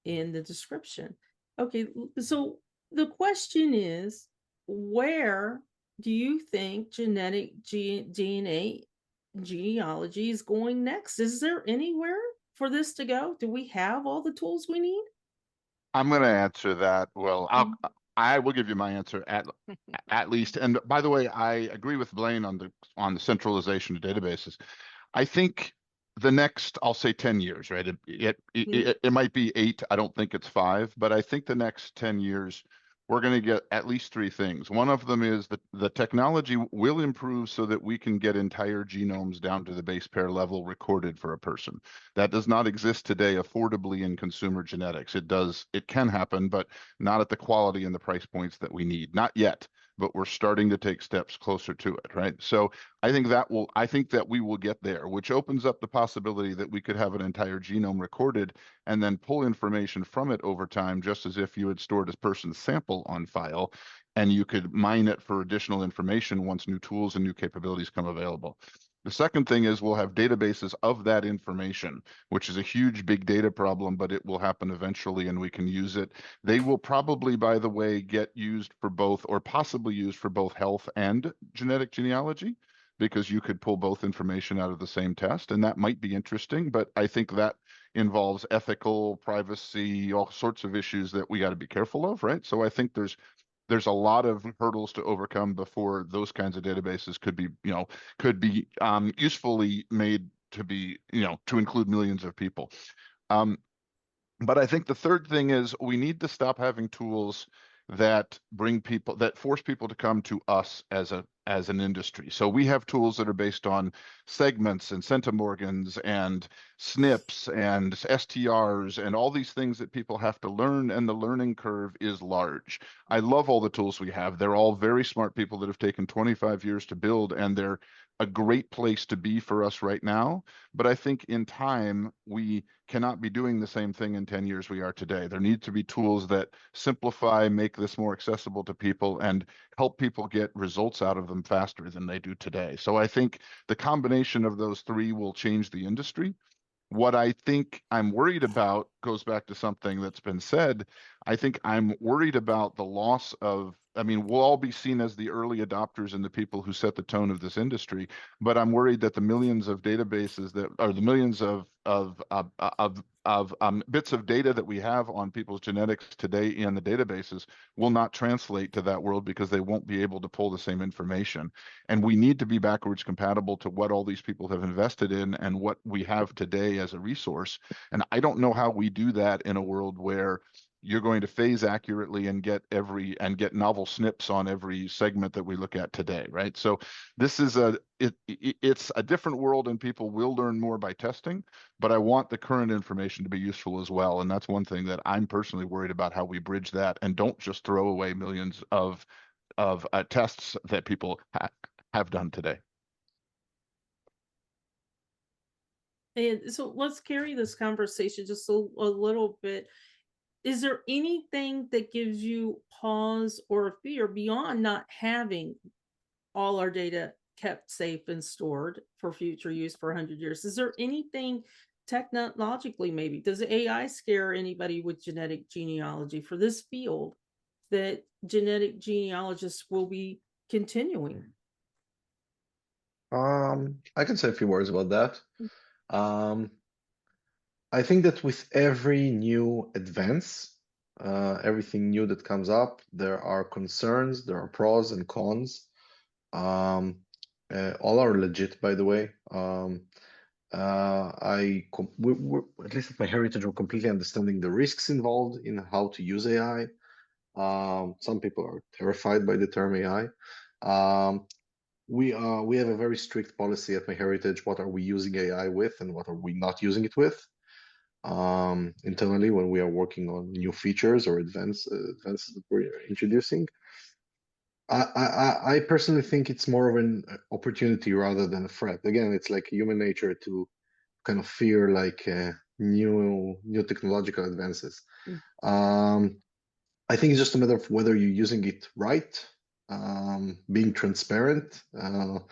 in the description. Okay, so the question is, where do you think genetic DNA genealogy is going next? Is there anywhere for this to go? Do we have all the tools we need? I'm going to answer that. Well, I will give you my answer at least. And by the way, I agree with Blaine on the centralization of databases. I think the next, I'll say 10 years, right? It might be 8. I don't think it's 5, but I think the next 10 years, we're going to get at least 3 things. One of them is that the technology will improve so that we can get entire genomes down to the base pair level recorded for a person. That does not exist today affordably in consumer genetics. It can happen, but not at the quality and the price points that we need. Not yet, but we're starting to take steps closer to it, right? So I think that we will get there, which opens up the possibility that we could have an entire genome recorded and then pull information from it over time, just as if you had stored a person's sample on file, and you could mine it for additional information once new tools and new capabilities come available. The second thing is we'll have databases of that information, which is a huge big data problem, but it will happen eventually and we can use it. They will probably, by the way, get used for both, or possibly used for both health and genetic genealogy, because you could pull both information out of the same test, and that might be interesting, but I think that involves ethical, privacy, all sorts of issues that we got to be careful of, right? So I think there's a lot of hurdles to overcome before those kinds of databases could be usefully made to be, to include millions of people. But I think the third thing is we need to stop having tools that force people to come to us as an industry. So we have tools that are based on segments and centimorgans and SNPs and STRs and all these things that people have to learn, and the learning curve is large. I love all the tools we have. They're all very smart people that have taken 25 years to build, and they're a great place to be for us right now. But I think in time, we cannot be doing the same thing in 10 years we are today. There need to be tools that simplify, make this more accessible to people, and help people get results out of them faster than they do today. So I think the combination of those 3 will change the industry. What I think I'm worried about goes back to something that's been said. I think I'm worried about the loss of I mean, we'll all be seen as the early adopters and the people who set the tone of this industry. But I'm worried that the millions of databases that are the millions of bits of data that we have on people's genetics today in the databases will not translate to that world because they won't be able to pull the same information. And we need to be backwards compatible to what all these people have invested in and what we have today as a resource. And I don't know how we do that in a world where you're going to phase accurately and get novel SNPs on every segment that we look at today, right? So this is it's a different world, and people will learn more by testing, but I want the current information to be useful as well. And that's one thing that I'm personally worried about, how we bridge that and don't just throw away millions of tests that people have done today. And so let's carry this conversation just a little bit. Is there anything that gives you pause or fear beyond not having all our data kept safe and stored for future use for 100 years? Is there anything technologically, maybe, does AI scare anybody with genetic genealogy for this field that genetic genealogists will be continuing? I can say a few words about that. I think that with every new advance, everything new that comes up, there are concerns, there are pros and cons. All are legit, by the way. We're, at least at MyHeritage, we're completely understanding the risks involved in how to use AI. Some people are terrified by the term AI. We have a very strict policy at MyHeritage. What are we using AI with, and what are we not using it with? Internally, when we are working on new features or advances that we're introducing. I personally think it's more of an opportunity rather than a threat. Again, it's like human nature to kind of fear like new technological advances. I think it's just a matter of whether you're using it right, being transparent. I don't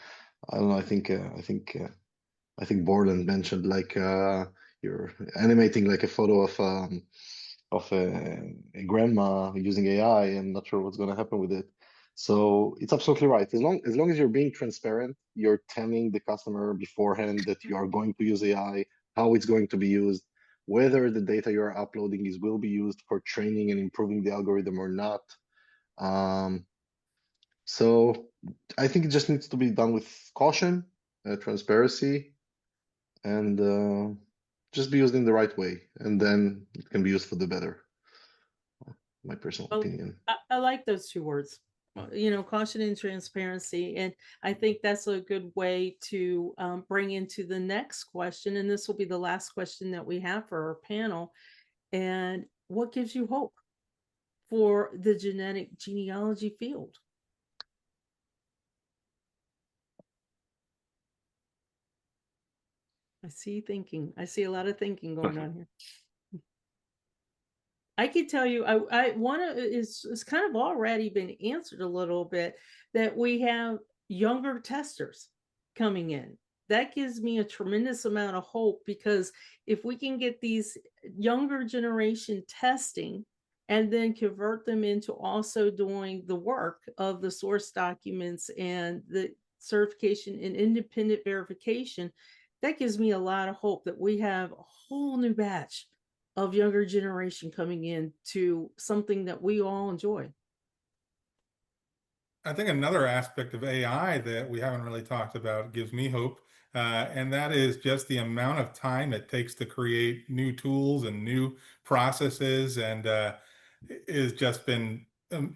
know. I think Borland mentioned like you're animating like a photo of a grandma using AI and not sure what's going to happen with it. So it's absolutely right. As long as you're being transparent, you're telling the customer beforehand that you are going to use AI, how it's going to be used, whether the data you're uploading will be used for training and improving the algorithm or not. So I think it just needs to be done with caution, transparency, and just be used in the right way, and then it can be used for the better. My personal opinion. I like those two words, you know, caution and transparency. And I think that's a good way to bring into the next question. And this will be the last question that we have for our panel. And what gives you hope for the genetic genealogy field? I see thinking. I see a lot of thinking going on here. I can tell you, I one of it's kind of already been answered a little bit, that we have younger testers coming in. That gives me a tremendous amount of hope, because if we can get these younger generation testing and then convert them into also doing the work of the source documents and the certification and independent verification, that gives me a lot of hope that we have a whole new batch of younger generation coming in to something that we all enjoy. I think another aspect of AI that we haven't really talked about gives me hope, and that is just the amount of time it takes to create new tools and new processes, and is just been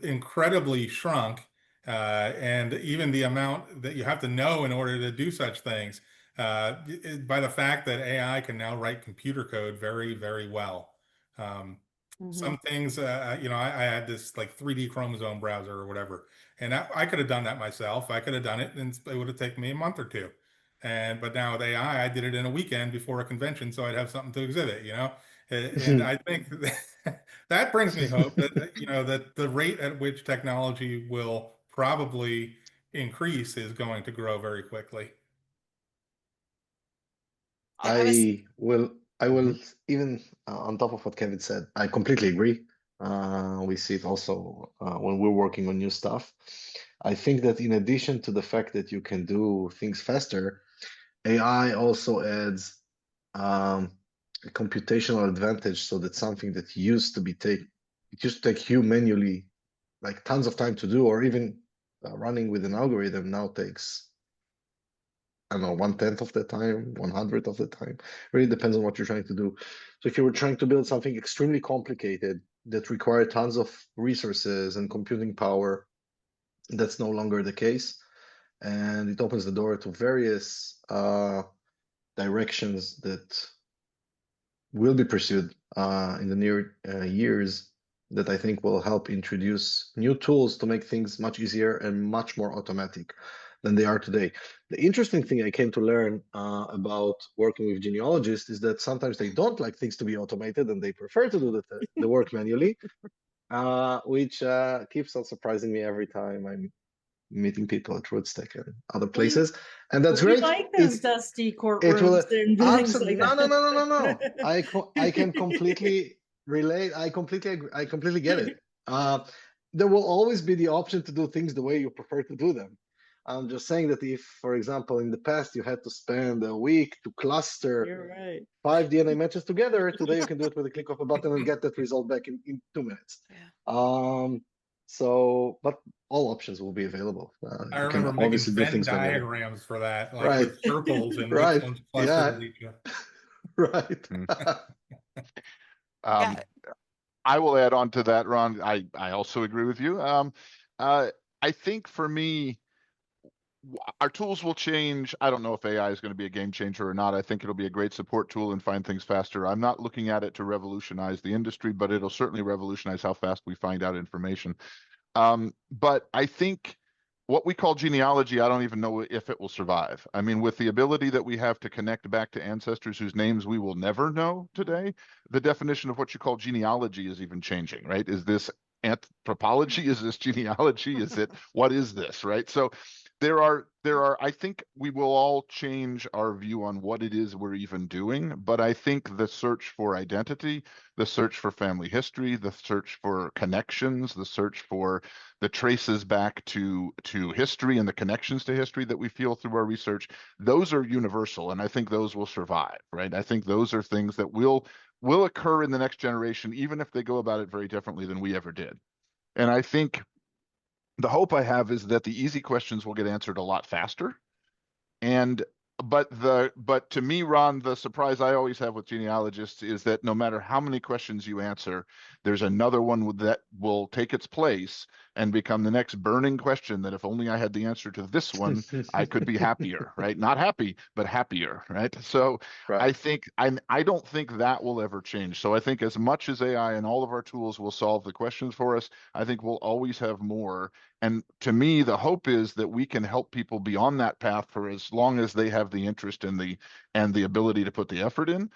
incredibly shrunk, and even the amount that you have to know in order to do such things, by the fact that AI can now write computer code very, very well. Some things, you know, I had this like 3D chromosome browser or whatever, and I could have done that myself. I could have done it, and it would have taken me a month or two. But now with AI, I did it in a weekend before a convention, so I'd have something to exhibit, you know. And I think that brings me hope that, you know, that the rate at which technology will probably increase is going to grow very quickly. I will even on top of what Kevin said, I completely agree. We see it also when we're working on new stuff. I think that in addition to the fact that you can do things faster, AI also adds a computational advantage, so that something that used to take you manually like tons of time to do, or even running with an algorithm now takes, I don't know, 1/10 of the time, 100th of the time. Really depends on what you're trying to do. So if you were trying to build something extremely complicated that required tons of resources and computing power, that's no longer the case. And it opens the door to various directions that will be pursued in the near years, that I think will help introduce new tools to make things much easier and much more automatic than they are today. The interesting thing I came to learn about working with genealogists is that sometimes they don't like things to be automated and they prefer to do the work manually, which keeps on surprising me every time I'm meeting people at Rootstack and other places. And that's We great. like those dusty It will courtrooms and things absolutely like that. no. I can completely relate. I completely get it. There will always be the option to do things the way you prefer to do them. I'm just saying that if, for example, in the past you had to spend a week to cluster You're right. 5 DNA matches together, today you can do it with a click of a button and get that result back in 2 minutes. Yeah. So, but all options will be available. I You can remember making obviously do Venn things manually. diagrams for that, like Right. with circles and Right. which ones cluster Yeah. with each other. Right. Um, I will add on to that, Ron. I also agree with you. I think for me, our tools will change. I don't know if AI is going to be a game changer or not. I think it'll be a great support tool and find things faster. I'm not looking at it to revolutionize the industry, but it'll certainly revolutionize how fast we find out information. But I think what we call genealogy, I don't even know if it will survive. I mean, with the ability that we have to connect back to ancestors whose names we will never know today, the definition of what you call genealogy is even changing, right? Is this anthropology? Is this genealogy? Is it, what is this, right? So there are, I think we will all change our view on what it is we're even doing, but I think the search for identity, the search for family history, the search for connections, the search for the traces back to history and the connections to history that we feel through our research, those are universal, and I think those will survive, right? I think those are things that will occur in the next generation, even if they go about it very differently than we ever did. And I think the hope I have is that the easy questions will get answered a lot faster. And but to me, Ron, the surprise I always have with genealogists is that no matter how many questions you answer, there's another one that will take its place and become the next burning question that if only I had the answer to this one, I could be happier, right? Not happy, but happier, right? So Right. I think I don't think that will ever change. So I think as much as AI and all of our tools will solve the questions for us, I think we'll always have more. And to me, the hope is that we can help people be on that path for as long as they have the interest and the ability to put the effort in.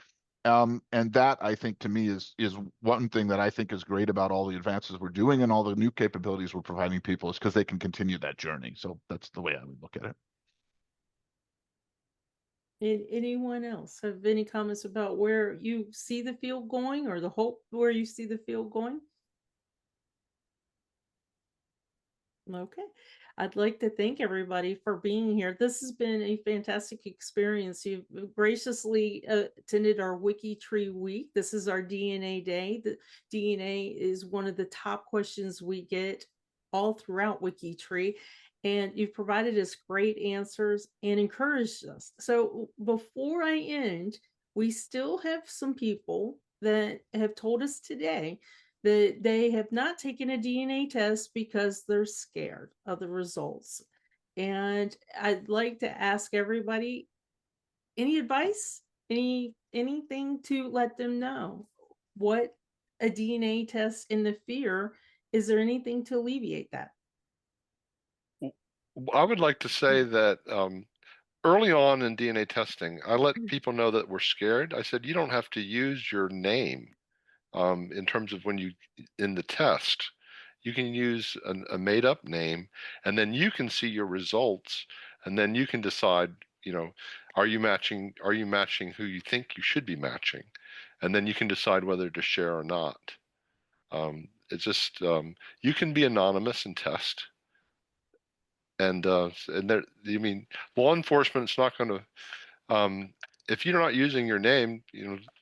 And that, I think, to me is one thing that I think is great about all the advances we're doing and all the new capabilities we're providing people, is because they can continue that journey. So that's the way I would look at it. Anyone else have any comments about where you see the field going, or the hope where you see the field going? Okay. I'd like to thank everybody for being here. This has been a fantastic experience. You've graciously attended our WikiTree week. This is our DNA day. The DNA is one of the top questions we get all throughout WikiTree. And you've provided us great answers and encouraged us. So before I end, we still have some people that have told us today that they have not taken a DNA test because they're scared of the results. And I'd like to ask everybody, any advice, anything to let them know what a DNA test and the fear, is there anything to alleviate that? I would like to say that early on in DNA testing, I let people know that we're scared. I said, you don't have to use your name in terms of when you, in the test, you can use a made up name, and then you can see your results, and then you can decide, are you matching who you think you should be matching? And then you can decide whether to share or not. It's just you can be anonymous and test, and there, I mean, law enforcement's not going to if you're not using your name,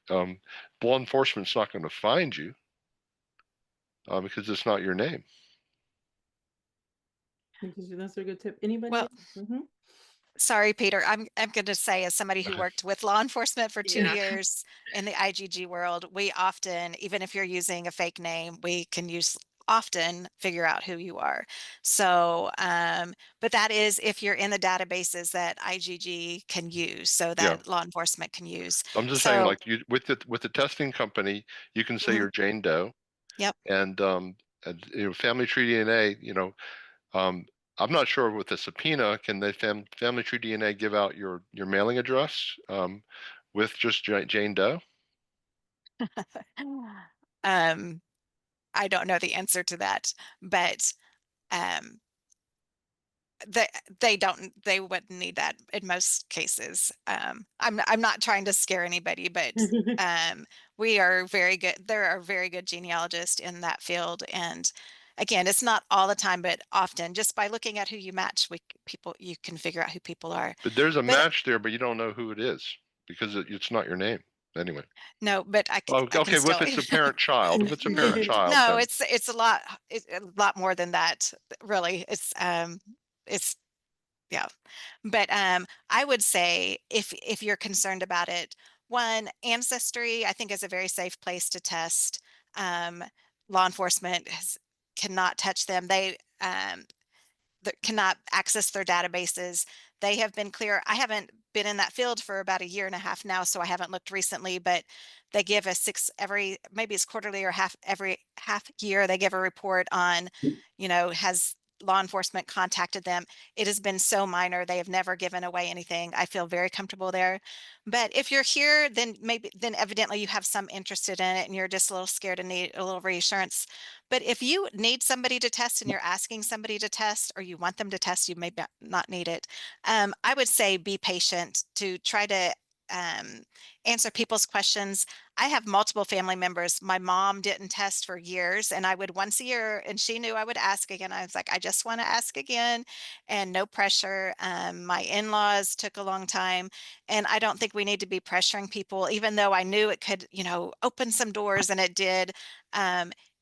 law enforcement's not going to find you because it's not your name. That's a good tip. Anybody Well, else? Mhm. sorry, Peter. I'm going to say, as somebody who worked with law enforcement for 2 Yeah. years in the IGG world, we often, even if you're using a fake name, we can often figure out who you are. So, but that is if you're in the databases that IGG can use, so that law enforcement can use. I'm just saying, So, like you with the testing company, you can say Mhm. you're Jane Doe. Yep. And Family Tree DNA, I'm not sure with the subpoena, can the Family Tree DNA give out your mailing address with just Jane Doe? I don't know the answer to that, but um, they wouldn't need that in most cases. I'm not trying to scare anybody, but we are very good. There are very good genealogists in that field, and again, it's not all the time, but often just by looking at who you match, you can figure out who people are. But there's a But match there, but you don't know who it is because it's not your name anyway. no, but I Oh, can okay. still. If it's a parent child, if it's a parent child, No, then it's a lot more than that. Really, it's yeah. But I would say if you're concerned about it, one, Ancestry, I think, is a very safe place to test. Law enforcement cannot touch them. They cannot access their databases. They have been clear. I haven't been in that field for about a year and a half now, so I haven't looked recently, but they give us maybe it's quarterly or every half year, they give a report on, has law enforcement contacted them. It has been so minor. They have never given away anything. I feel very comfortable there. But if you're here, then evidently you have some interest in it and you're just a little scared and need a little reassurance. But if you need somebody to test and you're asking somebody to test, or you want them to test, you may not need it. I would say be patient to try to answer people's questions. I have multiple family members. My mom didn't test for years, and I would once a year, and she knew I would ask again. I was like, I just want to ask again, and no pressure. My in-laws took a long time, and I don't think we need to be pressuring people, even though I knew it could, open some doors, and it did.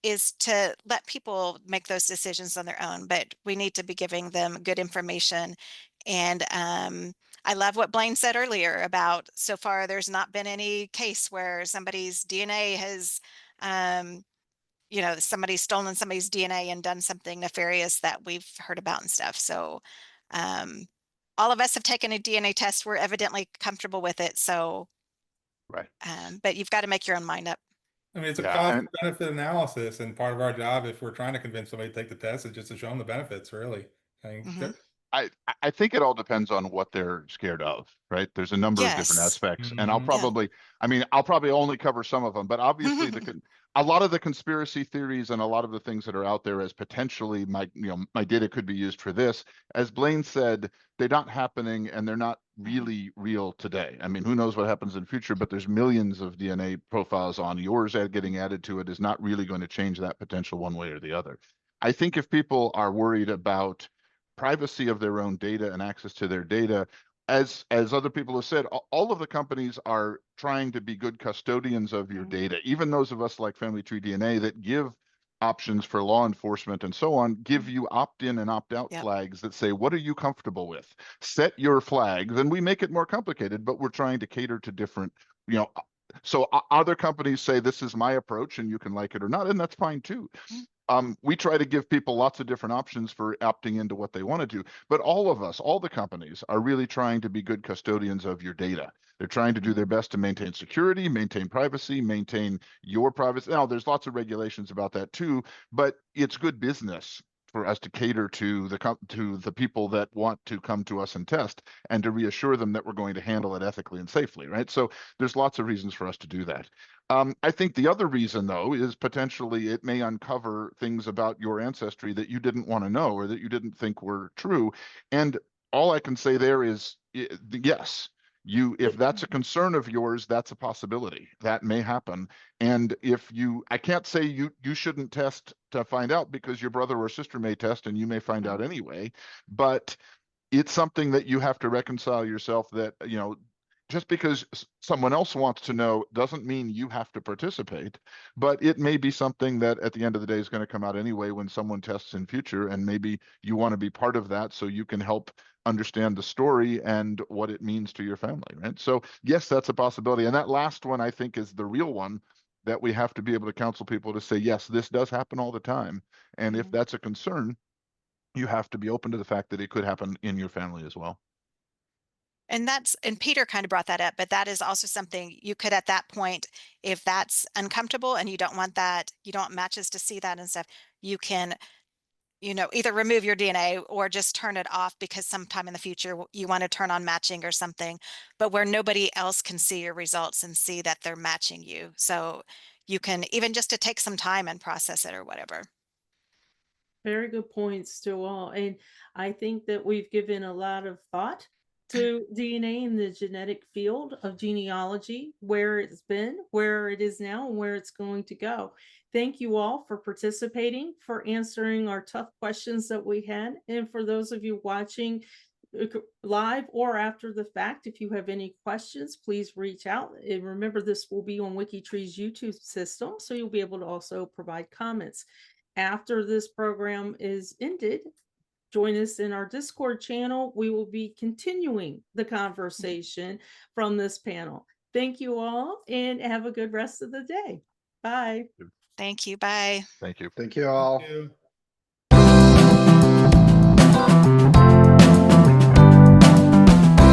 Is to let people make those decisions on their own, but we need to be giving them good information. And I love what Blaine said earlier about, so far there's not been any case where somebody's DNA has, somebody's stolen somebody's DNA and done something nefarious that we've heard about and stuff. So all of us have taken a DNA test. We're evidently comfortable with it. So, Right. But you've got to make your own mind up. I mean, it's a Yeah, cost and- benefit analysis, and part of our job, if we're trying to convince somebody to take the test, is just to show them the benefits, really. I mean, Mhm. I think it all depends on what they're scared of, right? There's a number of different Yes. aspects, and I'll Mhm. probably, I mean, I'll probably only cover some of them, but obviously a lot of the conspiracy theories and a lot of the things that are out there as potentially my data could be used for this, as Blaine said, they're not happening and they're not really real today. I mean, who knows what happens in the future, but there's millions of DNA profiles on yours getting added to it is not really going to change that potential one way or the other. I think if people are worried about privacy of their own data and access to their data, as other people have said, all of the companies are trying to be good custodians of your data. Even those of us like Family Tree DNA that give options for law enforcement and so on, give you opt-in and opt-out flags that say, what are you comfortable with? Set your flag. Then we make it more complicated, but we're trying to cater to different, so other companies say, this is my approach and you can like it or not, and that's fine too. We try to give people lots of different options for opting into what they want to do, but all of us, all the companies are really trying to be good custodians of your data. They're trying to do their best to maintain security, maintain privacy, maintain your privacy. Now, there's lots of regulations about that too, but it's good business for us to cater to the people that want to come to us and test, and to reassure them that we're going to handle it ethically and safely, right? So there's lots of reasons for us to do that. I think the other reason, though, is potentially it may uncover things about your ancestry that you didn't want to know or that you didn't think were true. And all I can say there is, yes, If that's a concern of yours, that's a possibility that may happen. And I can't say you shouldn't test to find out, because your brother or sister may test and you may find out anyway, but it's something that you have to reconcile yourself that, just because someone else wants to know doesn't mean you have to participate, but it may be something that at the end of the day is going to come out anyway when someone tests in future, and maybe you want to be part of that so you can help understand the story and what it means to your family, right? So yes, that's a possibility. And that last one, I think, is the real one that we have to be able to counsel people to say, yes, this does happen all the time. And if that's a concern, you have to be open to the fact that it could happen in your family as well. And Peter kind of brought that up, but that is also something you could, at that point, if that's uncomfortable and you don't want that, you don't want matches to see that and stuff, you can, either remove your DNA or just turn it off, because sometime in the future you want to turn on matching or something, but where nobody else can see your results and see that they're matching you. So you can even just to take some time and process it or whatever. Very good points to all. And I think that we've given a lot of thought to DNA in the genetic field of genealogy, where it's been, where it is now, and where it's going to go. Thank you all for participating, for answering our tough questions that we had. And for those of you watching live or after the fact, if you have any questions, please reach out. And remember, this will be on WikiTree's YouTube system, so you'll be able to also provide comments. After this program is ended, join us in our Discord channel. We will be continuing the conversation from this panel. Thank you all, and have a good rest of the day. Bye. Thank you. Bye. Thank you. Thank you all. Thank you.